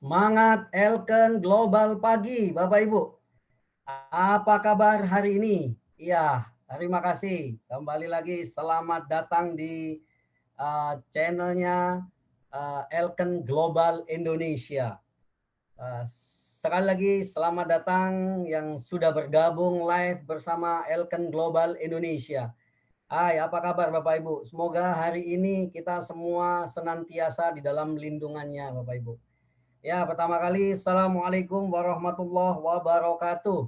Semangat Elken Global pagi, Bapak Ibu. Apa kabar hari ini? Iya, terima kasih. Kembali lagi selamat datang di channelnya Elken Global Indonesia. Sekali lagi selamat datang yang sudah bergabung live bersama Elken Global Indonesia. Hai, apa kabar Bapak Ibu? Semoga hari ini kita semua senantiasa di dalam lindungannya Bapak Ibu. Ya, pertama kali, Assalamualaikum warahmatullahi wabarakatuh.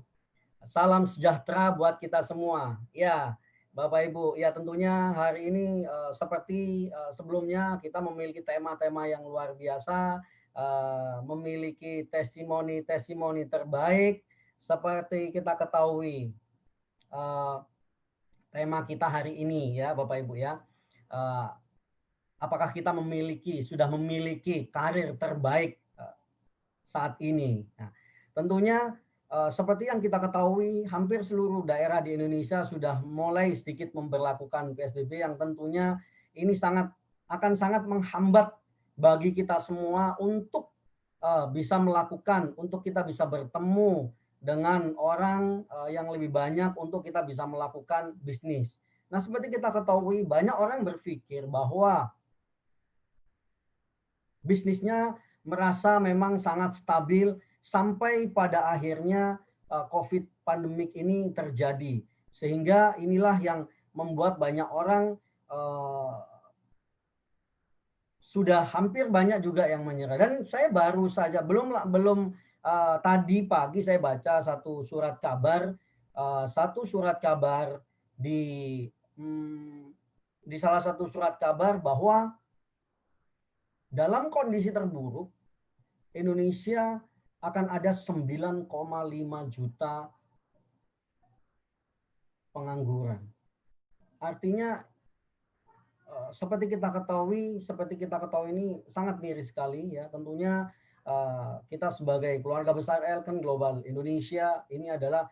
Salam sejahtera buat kita semua. Ya, Bapak Ibu, ya tentunya hari ini seperti sebelumnya kita memiliki tema-tema yang luar biasa, memiliki testimoni-testimoni terbaik. Seperti kita ketahui, tema kita hari ini ya Bapak Ibu ya. Apakah kita sudah memiliki karir terbaik saat ini. Nah, tentunya seperti yang kita ketahui, hampir seluruh daerah di Indonesia sudah mulai sedikit memberlakukan PSBB yang tentunya ini akan sangat menghambat bagi kita semua untuk bisa melakukan, untuk kita bisa bertemu dengan orang yang lebih banyak, untuk kita bisa melakukan bisnis. Nah, seperti kita ketahui, banyak orang berpikir bahwa bisnisnya merasa memang sangat stabil sampai pada akhirnya COVID pandemik ini terjadi. Sehingga inilah yang membuat banyak orang sudah hampir banyak juga yang menyerah. Dan saya baru saja belum tadi pagi saya baca satu surat kabar di salah satu surat kabar bahwa dalam kondisi terburuk, Indonesia akan ada 9,5 juta pengangguran. Artinya seperti kita ketahui ini sangat miris sekali ya. Tentunya kita sebagai keluarga besar Elken Global Indonesia ini adalah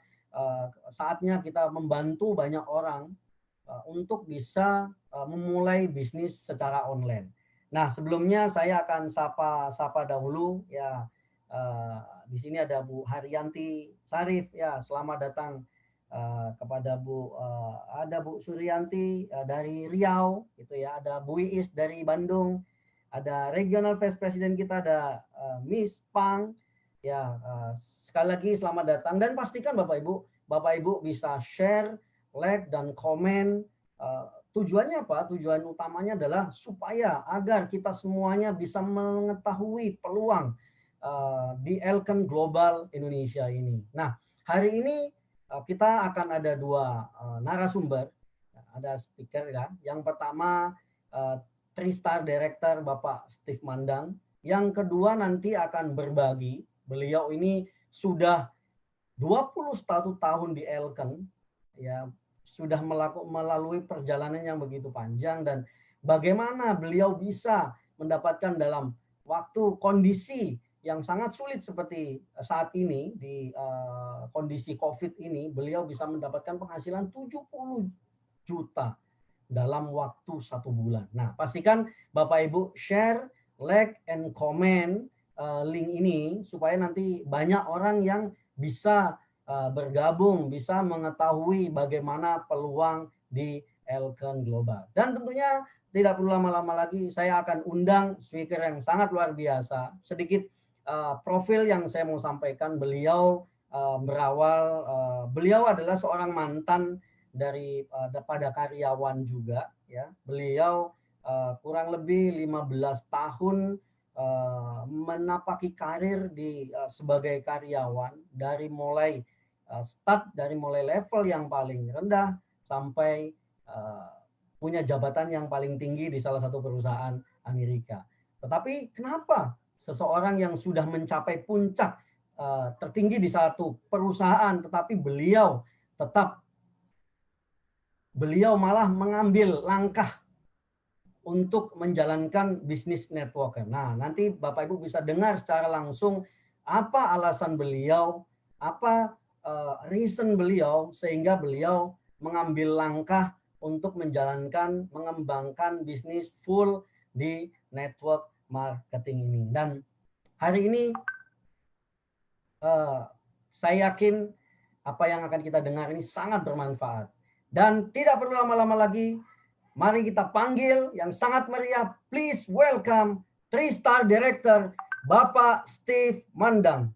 saatnya kita membantu banyak orang untuk bisa memulai bisnis secara online. Nah, sebelumnya saya akan sapa dahulu ya. Di sini ada Bu Haryanti Sarif ya. Selamat datang kepada ada Bu Suryanti dari Riau gitu ya. Ada Bu Iis dari Bandung. Ada Regional Vice President kita ada Miss Pang ya. Sekali lagi selamat datang dan pastikan Bapak Ibu bisa share, like dan komen. Tujuannya apa? Tujuan utamanya adalah supaya agar kita semuanya bisa mengetahui peluang di Elken Global Indonesia ini. Nah, hari ini kita akan ada dua narasumber, ada speaker ya. Yang pertama Tristar Director Bapak Steve Mandang. Yang kedua nanti akan berbagi. Beliau ini sudah 21 tahun di Elken ya. Sudah melalui perjalanan yang begitu panjang dan bagaimana beliau bisa mendapatkan dalam waktu kondisi yang sangat sulit seperti saat ini di kondisi COVID ini, beliau bisa mendapatkan penghasilan 70 juta dalam waktu 1 bulan. Nah, pastikan Bapak Ibu share, like, and comment link ini supaya nanti banyak orang yang bisa bergabung, bisa mengetahui bagaimana peluang di Elken Global. Dan tentunya tidak perlu lama-lama lagi, saya akan undang speaker yang sangat luar biasa. Sedikit profil yang saya mau sampaikan, beliau beliau adalah seorang mantan dari pada karyawan juga ya. Beliau kurang lebih 15 tahun menapaki karir sebagai karyawan dari mulai dari mulai level yang paling rendah sampai punya jabatan yang paling tinggi di salah satu perusahaan Amerika. Tetapi kenapa seseorang yang sudah mencapai puncak tertinggi di satu perusahaan, tetapi beliau malah mengambil langkah untuk menjalankan bisnis networker. Nah, nanti Bapak Ibu bisa dengar secara langsung apa alasan beliau, apa reason beliau sehingga beliau mengambil langkah untuk mengembangkan bisnis full di network marketing ini. Dan hari ini saya yakin apa yang akan kita dengar ini sangat bermanfaat. Dan tidak perlu lama-lama lagi, mari kita panggil yang sangat meriah. Please welcome 3-star Director Bapak Steve Mandang.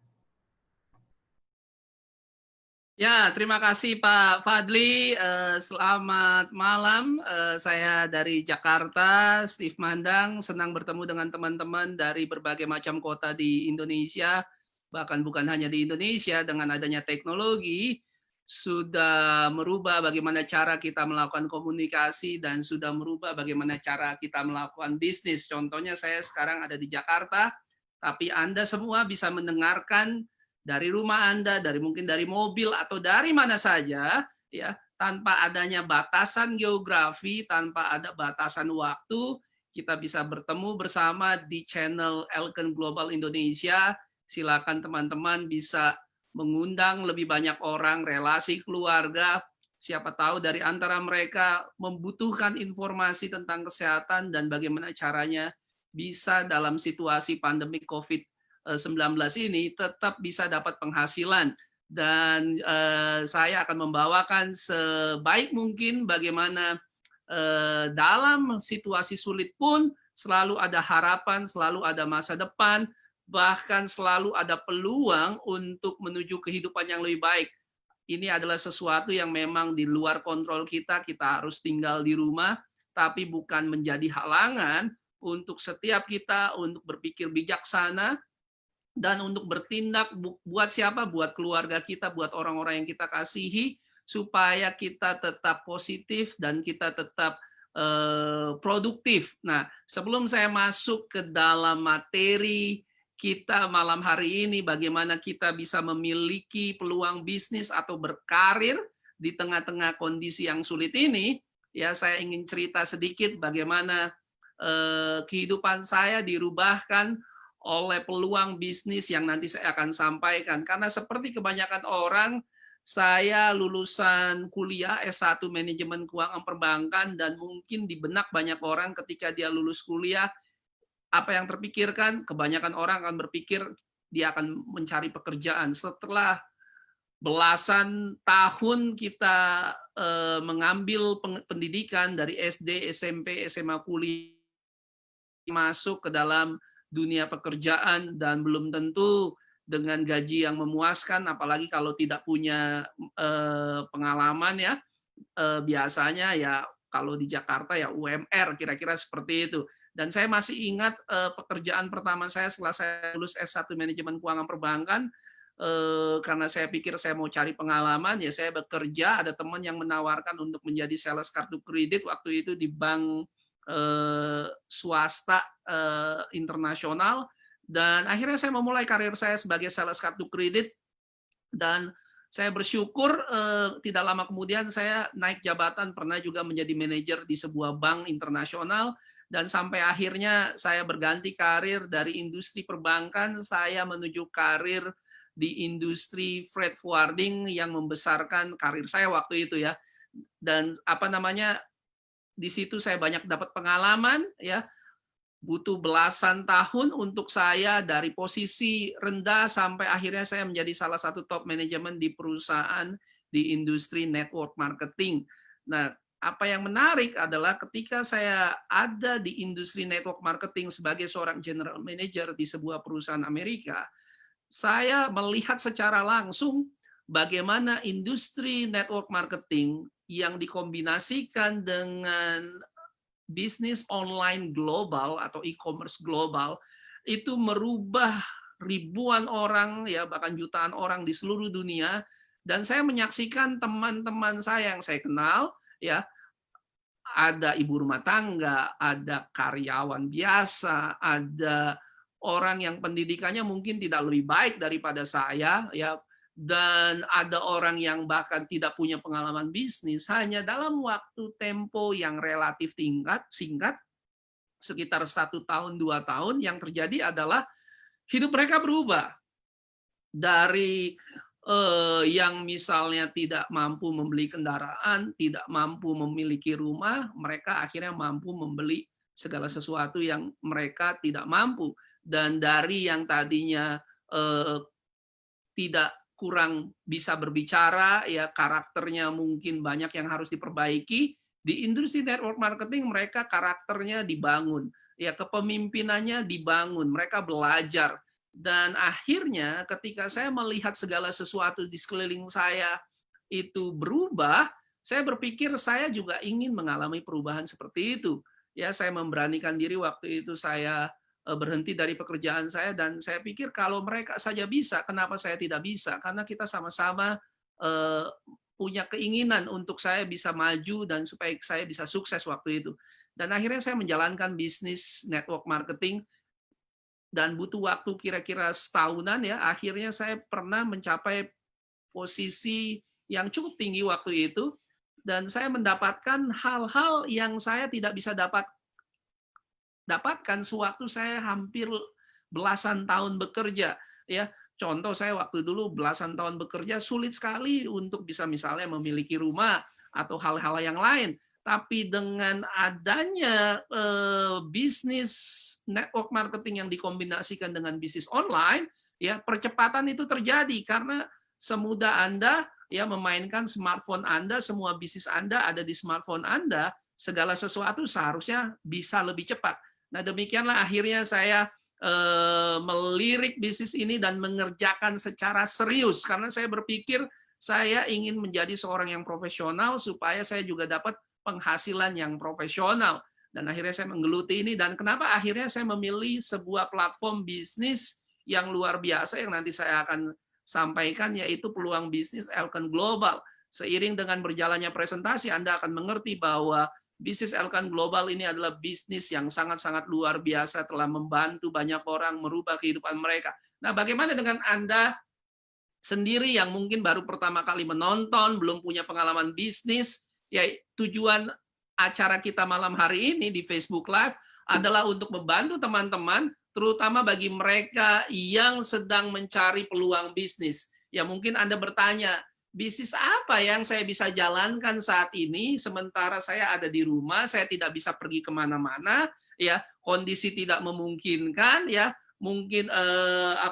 Ya, terima kasih Pak Fadli. Selamat malam. Saya dari Jakarta, Steve Mandang. Senang bertemu dengan teman-teman dari berbagai macam kota di Indonesia. Bahkan bukan hanya di Indonesia, dengan adanya teknologi, sudah merubah bagaimana cara kita melakukan komunikasi dan sudah merubah bagaimana cara kita melakukan bisnis. Contohnya saya sekarang ada di Jakarta, tapi Anda semua bisa mendengarkan dari rumah Anda, mungkin dari mobil atau dari mana saja, ya, tanpa adanya batasan geografi, tanpa ada batasan waktu, kita bisa bertemu bersama di channel Elken Global Indonesia. Silakan teman-teman bisa mengundang lebih banyak orang, relasi keluarga, siapa tahu dari antara mereka membutuhkan informasi tentang kesehatan dan bagaimana caranya bisa dalam situasi pandemi COVID-19 ini tetap bisa dapat penghasilan. Dan saya akan membawakan sebaik mungkin bagaimana dalam situasi sulit pun selalu ada harapan, selalu ada masa depan, bahkan selalu ada peluang untuk menuju kehidupan yang lebih baik. Ini adalah sesuatu yang memang di luar kontrol kita harus tinggal di rumah, tapi bukan menjadi halangan untuk setiap kita untuk berpikir bijaksana, dan untuk bertindak buat siapa? Buat keluarga kita, buat orang-orang yang kita kasihi, supaya kita tetap positif dan kita tetap produktif. Nah, sebelum saya masuk ke dalam materi kita malam hari ini, bagaimana kita bisa memiliki peluang bisnis atau berkarir di tengah-tengah kondisi yang sulit ini, ya saya ingin cerita sedikit bagaimana kehidupan saya dirubahkan oleh peluang bisnis yang nanti saya akan sampaikan. Karena seperti kebanyakan orang, saya lulusan kuliah S1 Manajemen Keuangan Perbankan, dan mungkin di benak banyak orang ketika dia lulus kuliah, apa yang terpikirkan? Kebanyakan orang akan berpikir dia akan mencari pekerjaan. Setelah belasan tahun kita mengambil pendidikan dari SD, SMP, SMA, kuliah, masuk ke dalam dunia pekerjaan dan belum tentu dengan gaji yang memuaskan, apalagi kalau tidak punya pengalaman ya. Biasanya ya kalau di Jakarta ya UMR, kira-kira seperti itu. Dan saya masih ingat pekerjaan pertama saya setelah saya lulus S1 Manajemen Keuangan Perbankan, karena saya pikir saya mau cari pengalaman, ya saya bekerja, ada teman yang menawarkan untuk menjadi sales kartu kredit waktu itu di bank swasta internasional, dan akhirnya saya memulai karir saya sebagai sales kartu kredit, dan saya bersyukur tidak lama kemudian saya naik jabatan, pernah juga menjadi manajer di sebuah bank internasional, dan sampai akhirnya saya berganti karir dari industri perbankan, saya menuju karir di industri freight forwarding yang membesarkan karir saya waktu itu ya. Dan apa namanya, di situ saya banyak dapat pengalaman ya, butuh belasan tahun untuk saya dari posisi rendah sampai akhirnya saya menjadi salah satu top manajemen di perusahaan di industri network marketing. Nah, apa yang menarik adalah ketika saya ada di industri network marketing sebagai seorang general manager di sebuah perusahaan Amerika, saya melihat secara langsung bagaimana industri network marketing yang dikombinasikan dengan bisnis online global atau e-commerce global itu merubah ribuan orang ya, bahkan jutaan orang di seluruh dunia. Dan saya menyaksikan teman-teman saya yang saya kenal ya, ada ibu rumah tangga, ada karyawan biasa, ada orang yang pendidikannya mungkin tidak lebih baik daripada saya ya, dan ada orang yang bahkan tidak punya pengalaman bisnis, hanya dalam waktu tempo yang relatif singkat, sekitar 1 tahun 2 tahun, yang terjadi adalah hidup mereka berubah dari yang misalnya tidak mampu membeli kendaraan, tidak mampu memiliki rumah, mereka akhirnya mampu membeli segala sesuatu yang mereka tidak mampu. dan dari yang tadinya tidak kurang bisa berbicara, ya karakternya mungkin banyak yang harus diperbaiki. Di industri network marketing mereka karakternya dibangun, ya kepemimpinannya dibangun, mereka belajar. Dan akhirnya ketika saya melihat segala sesuatu di sekeliling saya itu berubah, saya berpikir saya juga ingin mengalami perubahan seperti itu. Ya, saya memberanikan diri waktu itu saya berhenti dari pekerjaan saya dan saya pikir kalau mereka saja bisa, kenapa saya tidak bisa? Karena kita sama-sama punya keinginan untuk saya bisa maju dan supaya saya bisa sukses waktu itu. Dan akhirnya saya menjalankan bisnis network marketing dan butuh waktu kira-kira setahunan ya. Akhirnya saya pernah mencapai posisi yang cukup tinggi waktu itu dan saya mendapatkan hal-hal yang saya tidak bisa dapatkan sewaktu saya hampir belasan tahun bekerja, ya. Contoh saya waktu dulu belasan tahun bekerja sulit sekali untuk bisa misalnya memiliki rumah atau hal-hal yang lain. Tapi dengan adanya bisnis network marketing yang dikombinasikan dengan bisnis online, ya percepatan itu terjadi karena semudah Anda ya memainkan smartphone Anda, semua bisnis Anda ada di smartphone Anda, segala sesuatu seharusnya bisa lebih cepat. Nah, demikianlah akhirnya saya melirik bisnis ini dan mengerjakan secara serius karena saya berpikir saya ingin menjadi seorang yang profesional supaya saya juga dapat penghasilan yang profesional. Dan akhirnya saya menggeluti ini dan kenapa akhirnya saya memilih sebuah platform bisnis yang luar biasa yang nanti saya akan sampaikan yaitu peluang bisnis Elkan Global. Seiring dengan berjalannya presentasi Anda akan mengerti bahwa bisnis Elkan Global ini adalah bisnis yang sangat-sangat luar biasa, telah membantu banyak orang merubah kehidupan mereka. Nah, bagaimana dengan Anda sendiri yang mungkin baru pertama kali menonton, belum punya pengalaman bisnis? Ya, tujuan acara kita malam hari ini di Facebook Live adalah untuk membantu teman-teman, terutama bagi mereka yang sedang mencari peluang bisnis. Ya, mungkin Anda bertanya, bisnis apa yang saya bisa jalankan saat ini sementara saya ada di rumah, saya tidak bisa pergi kemana-mana, ya kondisi tidak memungkinkan, ya mungkin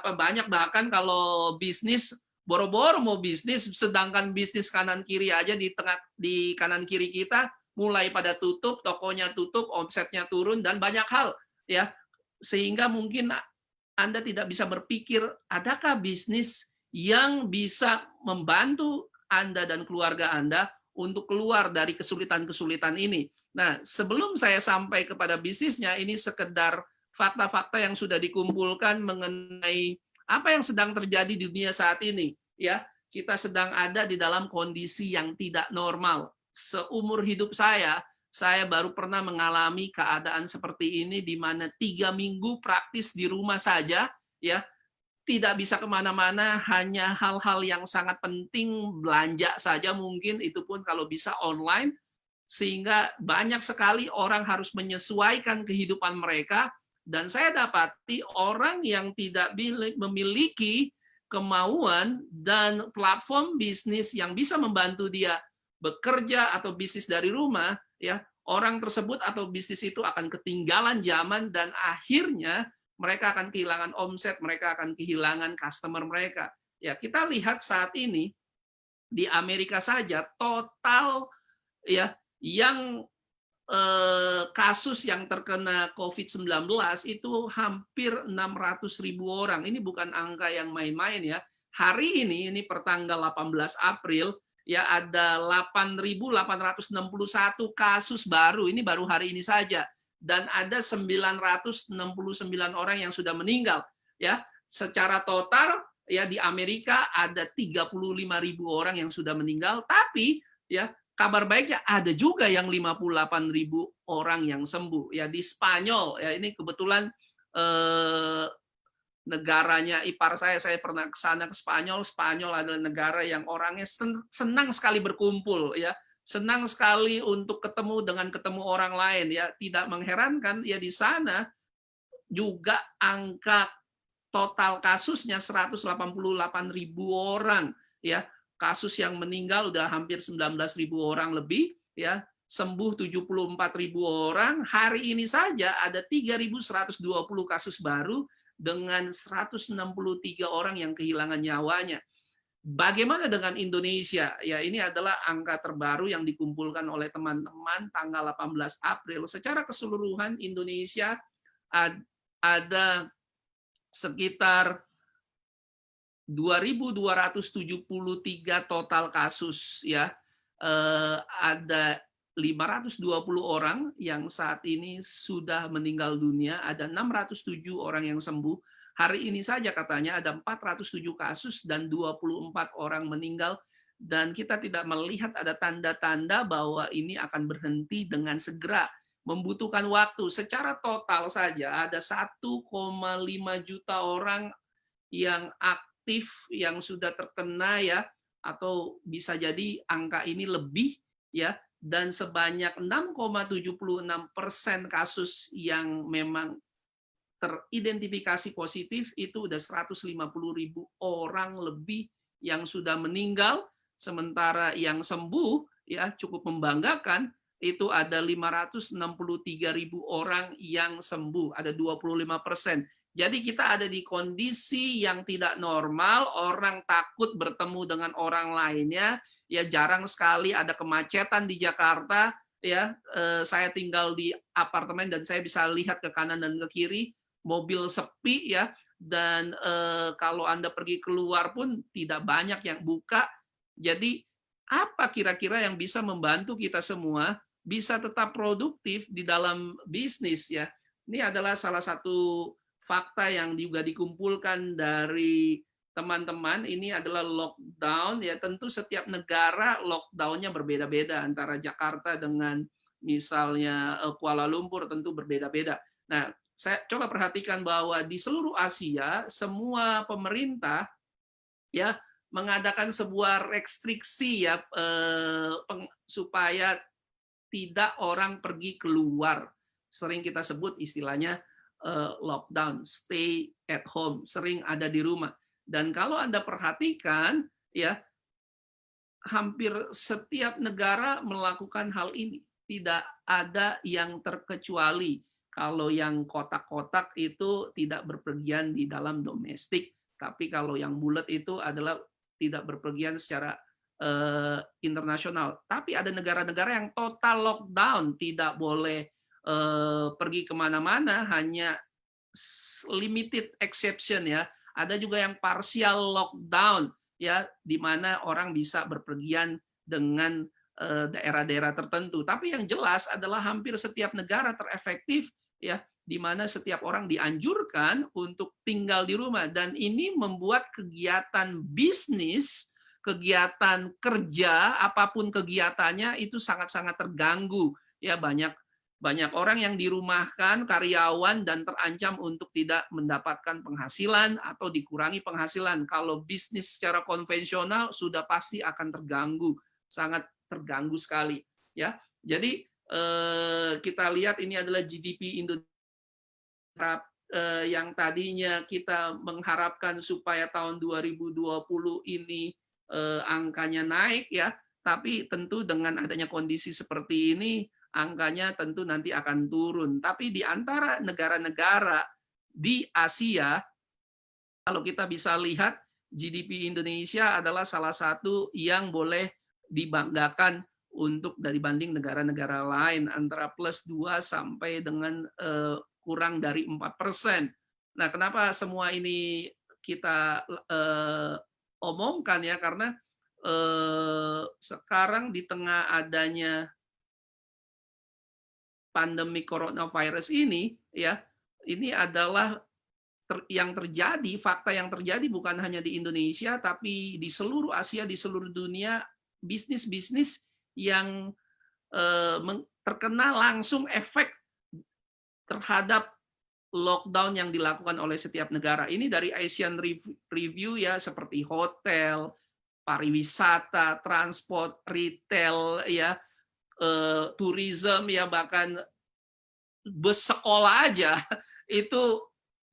banyak bahkan kalau bisnis boro-boro mau bisnis, sedangkan bisnis kanan kiri aja di kanan kiri kita mulai pada tutup, tokonya tutup, omsetnya turun dan banyak hal, ya sehingga mungkin Anda tidak bisa berpikir adakah bisnis yang bisa membantu Anda dan keluarga Anda untuk keluar dari kesulitan-kesulitan ini. Nah, sebelum saya sampai kepada bisnisnya, ini sekedar fakta-fakta yang sudah dikumpulkan mengenai apa yang sedang terjadi di dunia saat ini. Ya, kita sedang ada di dalam kondisi yang tidak normal. Seumur hidup saya baru pernah mengalami keadaan seperti ini di mana 3 minggu praktis di rumah saja, ya tidak bisa kemana-mana, hanya hal-hal yang sangat penting, belanja saja mungkin, itu pun kalau bisa online, sehingga banyak sekali orang harus menyesuaikan kehidupan mereka, dan saya dapati orang yang tidak memiliki kemauan dan platform bisnis yang bisa membantu dia bekerja atau bisnis dari rumah, ya orang tersebut atau bisnis itu akan ketinggalan zaman dan akhirnya mereka akan kehilangan omset, mereka akan kehilangan customer mereka. Ya, kita lihat saat ini di Amerika saja total ya yang kasus yang terkena COVID-19 itu hampir 600.000 orang. Ini bukan angka yang main-main ya. Hari ini pertanggal 18 April ya ada 8.861 kasus baru. Ini baru hari ini saja. Dan ada 969 orang yang sudah meninggal ya secara total ya di Amerika ada 35.000 orang yang sudah meninggal tapi ya kabar baiknya ada juga yang 58.000 orang yang sembuh ya di Spanyol ya ini kebetulan negaranya ipar saya pernah ke sana ke Spanyol adalah negara yang orangnya senang sekali berkumpul ya senang sekali untuk ketemu orang lain ya tidak mengherankan ya di sana juga angka total kasusnya 188.000 orang ya kasus yang meninggal udah hampir 19.000 orang lebih ya sembuh 74.000 orang hari ini saja ada 3.120 kasus baru dengan 163 orang yang kehilangan nyawanya. Bagaimana dengan Indonesia? Ya, ini adalah angka terbaru yang dikumpulkan oleh teman-teman tanggal 18 April. Secara keseluruhan Indonesia ada sekitar 2.273 total kasus, ya. Ada 520 orang yang saat ini sudah meninggal dunia, ada 607 orang yang sembuh. Hari ini saja katanya ada 407 kasus dan 24 orang meninggal, dan kita tidak melihat ada tanda-tanda bahwa ini akan berhenti dengan segera. Membutuhkan waktu. Secara total saja ada 1,5 juta orang yang aktif yang sudah terkena, ya, atau bisa jadi angka ini lebih, ya, dan sebanyak 6,76% kasus yang memang teridentifikasi positif itu udah 150.000 orang lebih yang sudah meninggal, sementara yang sembuh, ya, cukup membanggakan, itu ada 563.000 orang yang sembuh, ada 25%. Jadi kita ada di kondisi yang tidak normal, orang takut bertemu dengan orang lainnya, ya, jarang sekali ada kemacetan di Jakarta, ya. Saya tinggal di apartemen dan saya bisa lihat ke kanan dan ke kiri, mobil sepi, ya, dan kalau Anda pergi keluar pun tidak banyak yang buka. Jadi apa kira-kira yang bisa membantu kita semua bisa tetap produktif di dalam bisnis, ya? Ini adalah salah satu fakta yang juga dikumpulkan dari teman-teman. Ini adalah lockdown, ya. Tentu setiap negara lockdown-nya berbeda-beda, antara Jakarta dengan misalnya Kuala Lumpur tentu berbeda-beda. Nah, saya coba perhatikan bahwa di seluruh Asia semua pemerintah, ya, mengadakan sebuah restriksi, ya, supaya tidak orang pergi keluar. Sering kita sebut istilahnya lockdown, stay at home, sering ada di rumah. Dan kalau Anda perhatikan, ya, hampir setiap negara melakukan hal ini. Tidak ada yang terkecuali. Kalau yang kotak-kotak itu tidak berpergian di dalam domestik, tapi kalau yang bulat itu adalah tidak berpergian secara internasional. Tapi ada negara-negara yang total lockdown, tidak boleh pergi kemana-mana, hanya limited exception, ya. Ada juga yang partial lockdown, ya, di mana orang bisa berpergian dengan daerah-daerah tertentu. Tapi yang jelas adalah hampir setiap negara terefektif, ya, di mana setiap orang dianjurkan untuk tinggal di rumah, dan ini membuat kegiatan bisnis, kegiatan kerja, apapun kegiatannya itu sangat-sangat terganggu, ya. Banyak orang yang dirumahkan, karyawan, dan terancam untuk tidak mendapatkan penghasilan atau dikurangi penghasilan. Kalau bisnis secara konvensional sudah pasti akan terganggu, sangat terganggu sekali, ya. Jadi kita lihat ini adalah GDP Indonesia yang tadinya kita mengharapkan supaya tahun 2020 ini angkanya naik, ya, tapi tentu dengan adanya kondisi seperti ini angkanya tentu nanti akan turun. Tapi di antara negara-negara di Asia, kalau kita bisa lihat, GDP Indonesia adalah salah satu yang boleh dibanggakan untuk dibanding negara-negara lain, antara +2 sampai dengan kurang dari 4%. Nah, kenapa semua ini kita omongkan, ya? Karena sekarang di tengah adanya pandemi coronavirus ini, ya, ini adalah yang terjadi, fakta yang terjadi bukan hanya di Indonesia, tapi di seluruh Asia, di seluruh dunia, bisnis-bisnis yang terkena langsung efek terhadap lockdown yang dilakukan oleh setiap negara. Ini dari Asian Review, ya, seperti hotel, pariwisata, transport, retail, ya, tourism, ya, bahkan bus sekolah aja itu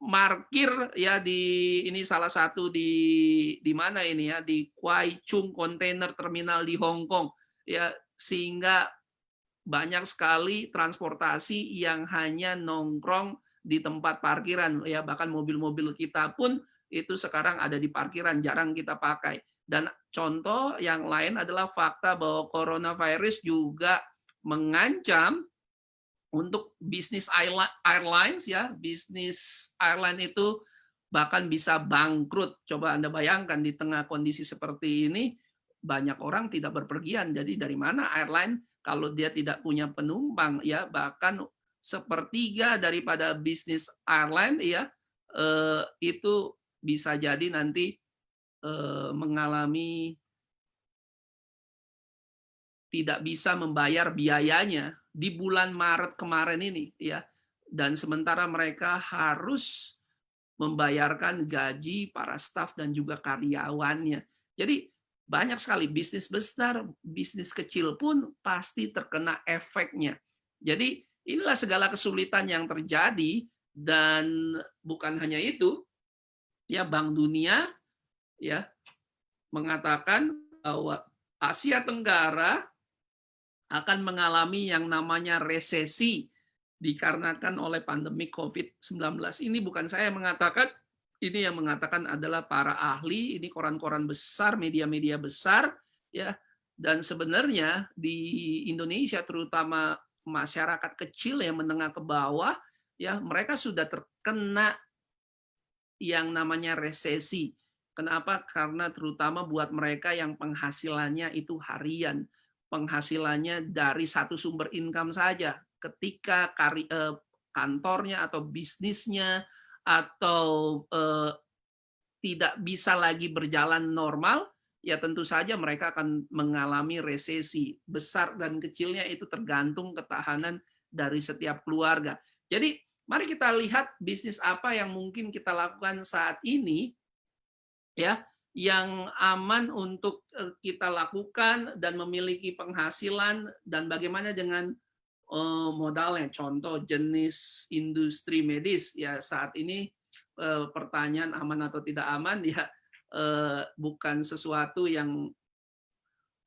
markir, ya, di ini salah satu di mana ini, ya, di Kwai Chung Container Terminal di Hong Kong, ya, sehingga banyak sekali transportasi yang hanya nongkrong di tempat parkiran ya, bahkan mobil-mobil kita pun itu sekarang ada di parkiran, jarang kita pakai. Dan contoh yang lain adalah fakta bahwa coronavirus juga mengancam untuk bisnis airlines ya, bisnis airline itu bahkan bisa bangkrut. Coba Anda bayangkan di tengah kondisi seperti ini banyak orang tidak berpergian. Jadi dari mana airline kalau dia tidak punya penumpang ya, bahkan sepertiga daripada bisnis airline ya itu bisa jadi nanti mengalami tidak bisa membayar biayanya di bulan Maret kemarin ini ya, dan sementara mereka harus membayarkan gaji para staf dan juga karyawannya. Jadi banyak sekali bisnis besar, bisnis kecil pun pasti terkena efeknya. Jadi inilah segala kesulitan yang terjadi, dan bukan hanya itu ya, Bank Dunia ya mengatakan bahwa Asia Tenggara akan mengalami yang namanya resesi dikarenakan oleh pandemi COVID-19. Ini bukan saya yang mengatakan, ini yang mengatakan adalah para ahli, ini koran-koran besar, media-media besar ya. Dan sebenarnya di Indonesia terutama masyarakat kecil yang menengah ke bawah ya, mereka sudah terkena yang namanya resesi. Kenapa? Karena terutama buat mereka yang penghasilannya itu harian, penghasilannya dari satu sumber income saja. Ketika kantornya atau bisnisnya atau tidak bisa lagi berjalan normal, ya tentu saja mereka akan mengalami resesi. Besar dan kecilnya itu tergantung ketahanan dari setiap keluarga. Jadi mari kita lihat bisnis apa yang mungkin kita lakukan saat ini ya, yang aman untuk kita lakukan dan memiliki penghasilan, dan bagaimana dengan modalnya. Contoh jenis industri medis ya, saat ini pertanyaan aman atau tidak aman ya bukan sesuatu yang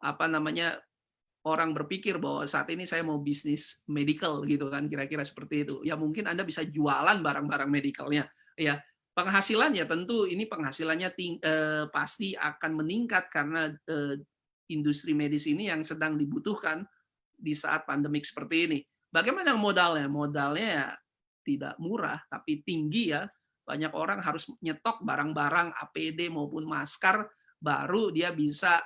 apa namanya orang berpikir bahwa saat ini saya mau bisnis medical gitu kan, kira-kira seperti itu. Ya mungkin Anda bisa jualan barang-barang medicalnya. Ya, penghasilannya tentu ini penghasilannya pasti akan meningkat karena industri medis ini yang sedang dibutuhkan di saat pandemik seperti ini. Bagaimana modalnya? Modalnya ya tidak murah tapi tinggi ya. Banyak orang harus nyetok barang-barang APD maupun masker baru dia bisa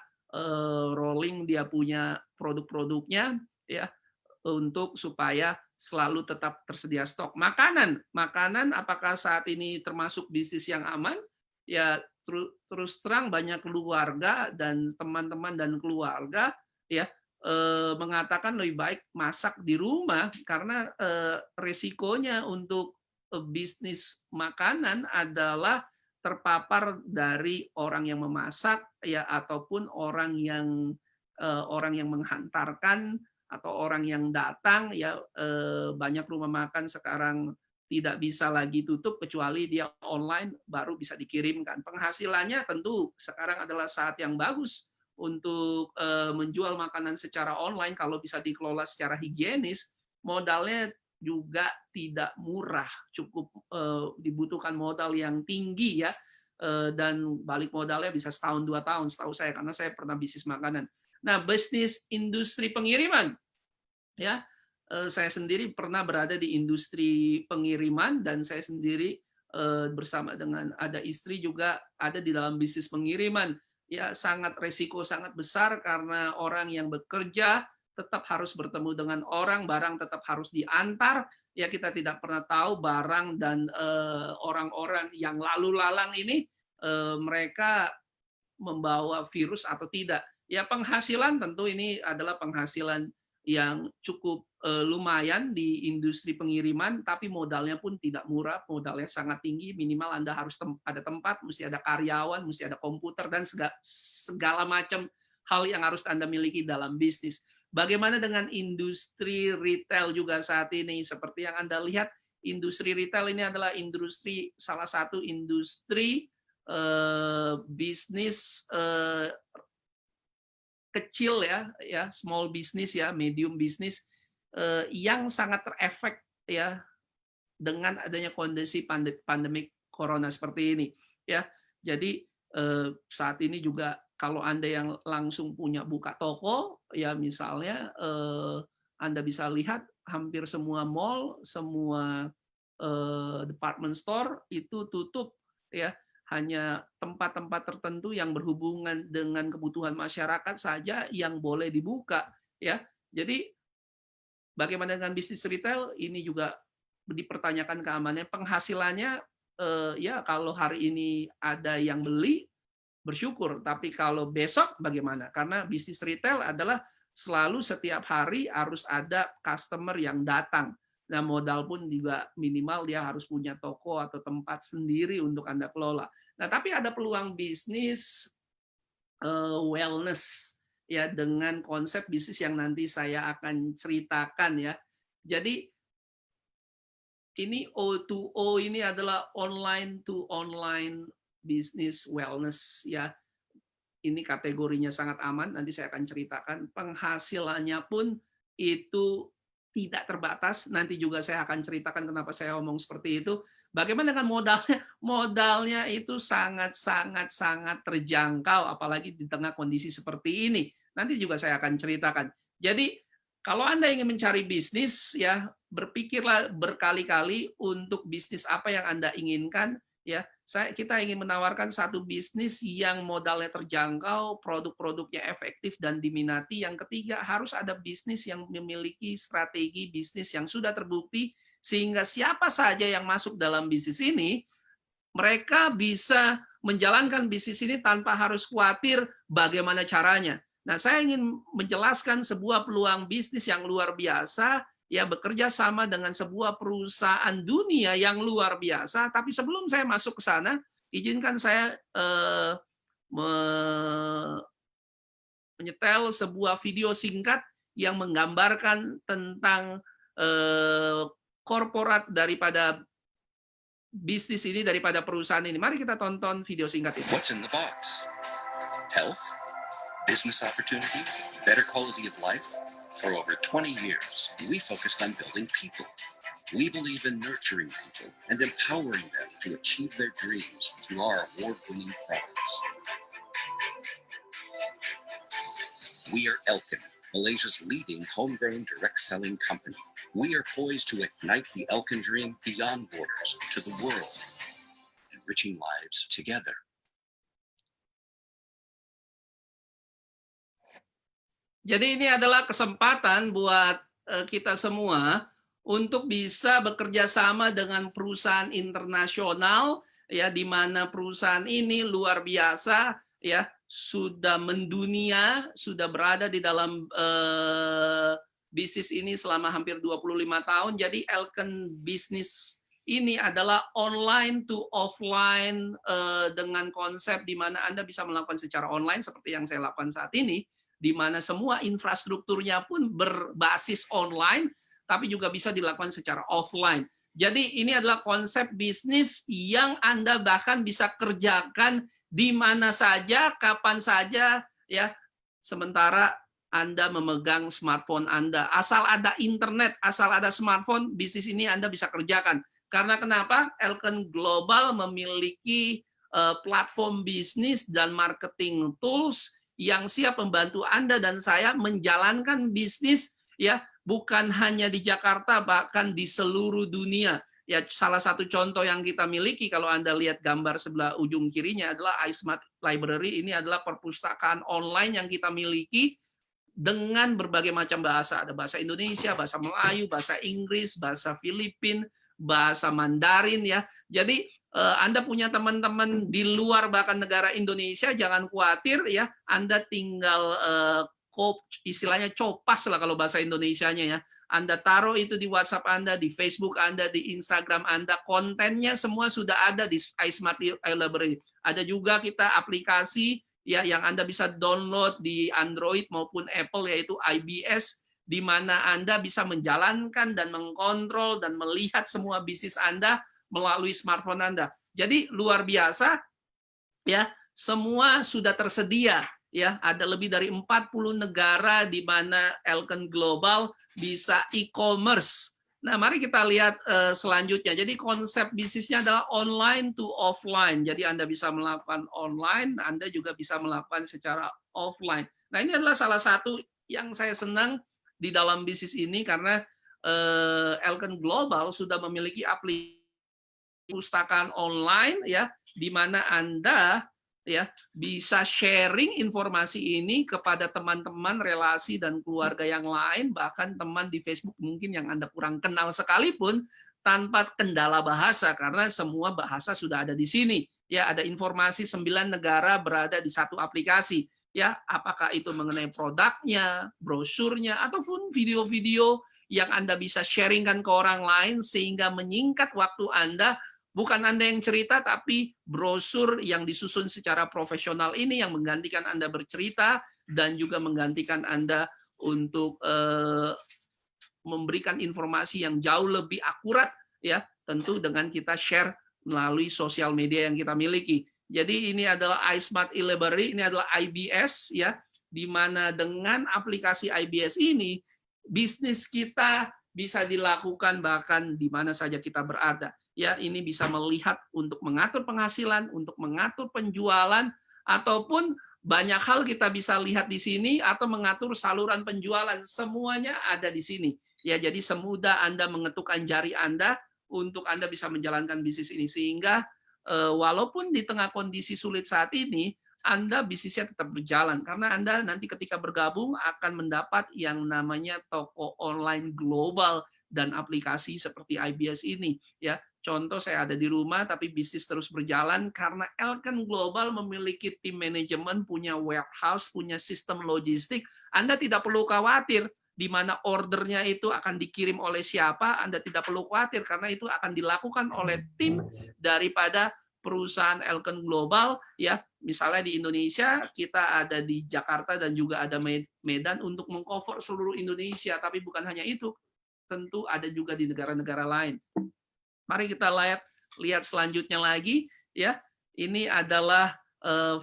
rolling dia punya produk-produknya ya, untuk supaya selalu tetap tersedia stok. Makanan apakah saat ini termasuk bisnis yang aman? Ya terus terang banyak keluarga dan teman-teman dan keluarga ya mengatakan lebih baik masak di rumah karena resikonya untuk bisnis makanan adalah terpapar dari orang yang memasak ya, ataupun orang yang menghantarkan atau orang yang datang ya. Banyak rumah makan sekarang tidak bisa lagi tutup kecuali dia online baru bisa dikirimkan. Penghasilannya tentu sekarang adalah saat yang bagus untuk menjual makanan secara online kalau bisa dikelola secara higienis. Modalnya juga tidak murah, cukup dibutuhkan modal yang tinggi ya, dan balik modalnya bisa setahun 2 tahun setahu saya, karena saya pernah bisnis makanan. Nah, bisnis industri pengiriman ya, saya sendiri pernah berada di industri pengiriman, dan saya sendiri bersama dengan ada istri juga ada di dalam bisnis pengiriman ya. Sangat resiko sangat besar karena orang yang bekerja tetap harus bertemu dengan orang, barang tetap harus diantar ya. Kita tidak pernah tahu barang dan orang-orang yang lalu lalang ini mereka membawa virus atau tidak ya. Penghasilan tentu ini adalah penghasilan yang cukup lumayan di industri pengiriman, tapi modalnya pun tidak murah, modalnya sangat tinggi. Minimal Anda harus ada tempat, mesti ada karyawan, mesti ada komputer, dan segala macam hal yang harus Anda miliki dalam bisnis. Bagaimana dengan industri retail juga saat ini? Seperti yang Anda lihat, industri retail ini adalah industri, salah satu industri bisnis kecil ya, small business ya, medium business yang sangat terefek ya dengan adanya kondisi pandemik corona seperti ini ya. Jadi saat ini juga kalau Anda yang langsung punya buka toko ya misalnya Anda bisa lihat hampir semua mall, semua department store itu tutup ya, hanya tempat-tempat tertentu yang berhubungan dengan kebutuhan masyarakat saja yang boleh dibuka ya. Jadi bagaimana dengan bisnis retail ini juga dipertanyakan keamanannya, penghasilannya ya kalau hari ini ada yang beli bersyukur, tapi kalau besok bagaimana? Karena bisnis retail adalah selalu setiap hari harus ada customer yang datang. Nah, modal pun juga minimal dia harus punya toko atau tempat sendiri untuk Anda kelola. Nah, tapi ada peluang bisnis wellness ya dengan konsep bisnis yang nanti saya akan ceritakan ya. Jadi ini O2O ini adalah online to online business wellness ya. Ini kategorinya sangat aman, nanti saya akan ceritakan. Penghasilannya pun itu tidak terbatas, nanti juga saya akan ceritakan kenapa saya ngomong seperti itu. Bagaimana dengan modalnya? Modalnya itu sangat terjangkau, apalagi di tengah kondisi seperti ini. Nanti juga saya akan ceritakan. Jadi, kalau Anda ingin mencari bisnis, ya berpikirlah berkali-kali untuk bisnis apa yang Anda inginkan, ya. Kita ingin menawarkan satu bisnis yang modalnya terjangkau, produk-produknya efektif dan diminati. Yang ketiga, harus ada bisnis yang memiliki strategi bisnis yang sudah terbukti, sehingga siapa saja yang masuk dalam bisnis ini, mereka bisa menjalankan bisnis ini tanpa harus khawatir bagaimana caranya. Nah, saya ingin menjelaskan sebuah peluang bisnis yang luar biasa, ya bekerja sama dengan sebuah perusahaan dunia yang luar biasa. Tapi sebelum saya masuk ke sana, izinkan saya menyetel sebuah video singkat yang menggambarkan tentang korporat daripada bisnis ini, daripada perusahaan ini. Mari kita tonton video singkat ini. What's in the box? Health, business opportunity, better quality of life. For over 20 years, we focused on building people. We believe in nurturing people and empowering them to achieve their dreams through our award-winning products. We are Elkin, Malaysia's leading homegrown direct selling company. We are poised to ignite the Elkin dream beyond borders to the world, enriching lives together. Jadi ini adalah kesempatan buat kita semua untuk bisa bekerja sama dengan perusahaan internasional ya, di mana perusahaan ini luar biasa ya, sudah mendunia, sudah berada di dalam bisnis ini selama hampir 25 tahun. Jadi Elkin Business ini adalah online to offline dengan konsep di mana Anda bisa melakukan secara online seperti yang saya lakukan saat ini, di mana semua infrastrukturnya pun berbasis online, tapi juga bisa dilakukan secara offline. Jadi ini adalah konsep bisnis yang Anda bahkan bisa kerjakan di mana saja, kapan saja, ya. Sementara Anda memegang smartphone Anda. Asal ada internet, asal ada smartphone, bisnis ini Anda bisa kerjakan. Karena kenapa? Elkin Global memiliki platform bisnis dan marketing tools yang siap membantu Anda dan saya menjalankan bisnis ya, bukan hanya di Jakarta, bahkan di seluruh dunia. Ya, salah satu contoh yang kita miliki, kalau Anda lihat gambar sebelah ujung kirinya adalah iSmart Library. Ini adalah perpustakaan online yang kita miliki dengan berbagai macam bahasa. Ada bahasa Indonesia, bahasa Melayu, bahasa Inggris, bahasa Filipin, bahasa Mandarin ya. Jadi Anda punya teman-teman di luar bahkan negara Indonesia, jangan khawatir ya. Anda tinggal istilahnya copas lah kalau bahasa Indonesianya ya. Anda taruh itu di WhatsApp Anda, di Facebook Anda, di Instagram Anda, kontennya semua sudah ada di iSmart Library. Ada juga kita aplikasi ya yang Anda bisa download di Android maupun Apple, yaitu IBS, di mana Anda bisa menjalankan dan mengkontrol dan melihat semua bisnis Anda melalui smartphone Anda. Jadi luar biasa ya, semua sudah tersedia ya. Ada lebih dari 40 negara di mana Elkin Global bisa e-commerce Nah, mari kita lihat selanjutnya. Jadi konsep bisnisnya adalah online to offline. Jadi Anda bisa melakukan online, Anda juga bisa melakukan secara offline. Nah, ini adalah salah satu yang saya senang di dalam bisnis ini karena Elken Global sudah memiliki aplikasi perpustakaan online ya, di mana Anda ya bisa sharing informasi ini kepada teman-teman, relasi dan keluarga yang lain, bahkan teman di Facebook mungkin yang Anda kurang kenal sekalipun, tanpa kendala bahasa karena semua bahasa sudah ada di sini. Ya, ada informasi 9 negara berada di satu aplikasi. Ya, apakah itu mengenai produknya, brosurnya, ataupun video-video yang Anda bisa sharingkan ke orang lain sehingga menyingkat waktu Anda. Bukan Anda yang cerita, tapi brosur yang disusun secara profesional ini yang menggantikan Anda bercerita dan juga menggantikan Anda untuk memberikan informasi yang jauh lebih akurat, ya, tentu dengan kita share melalui sosial media yang kita miliki. Jadi ini adalah iSmart e-Library, ini adalah IBS, ya, di mana dengan aplikasi IBS ini bisnis kita bisa dilakukan bahkan di mana saja kita berada. Ya, ini bisa melihat untuk mengatur penghasilan, untuk mengatur penjualan, ataupun banyak hal kita bisa lihat di sini atau mengatur saluran penjualan. Semuanya ada di sini. Ya, jadi semudah Anda mengetukkan jari Anda untuk Anda bisa menjalankan bisnis ini sehingga walaupun di tengah kondisi sulit saat ini, Anda bisnisnya tetap berjalan karena Anda nanti ketika bergabung akan mendapat yang namanya toko online global dan aplikasi seperti IBS ini, ya. Contoh saya ada di rumah tapi bisnis terus berjalan karena Elken Global memiliki tim manajemen, punya warehouse, punya sistem logistik. Anda tidak perlu khawatir di mana ordernya itu akan dikirim oleh siapa, Anda tidak perlu khawatir karena itu akan dilakukan oleh tim daripada perusahaan Elken Global, ya. Misalnya di Indonesia kita ada di Jakarta dan juga ada Medan untuk mengcover seluruh Indonesia, tapi bukan hanya itu, tentu ada juga di negara-negara lain. Mari kita lihat selanjutnya lagi, ya. Ini adalah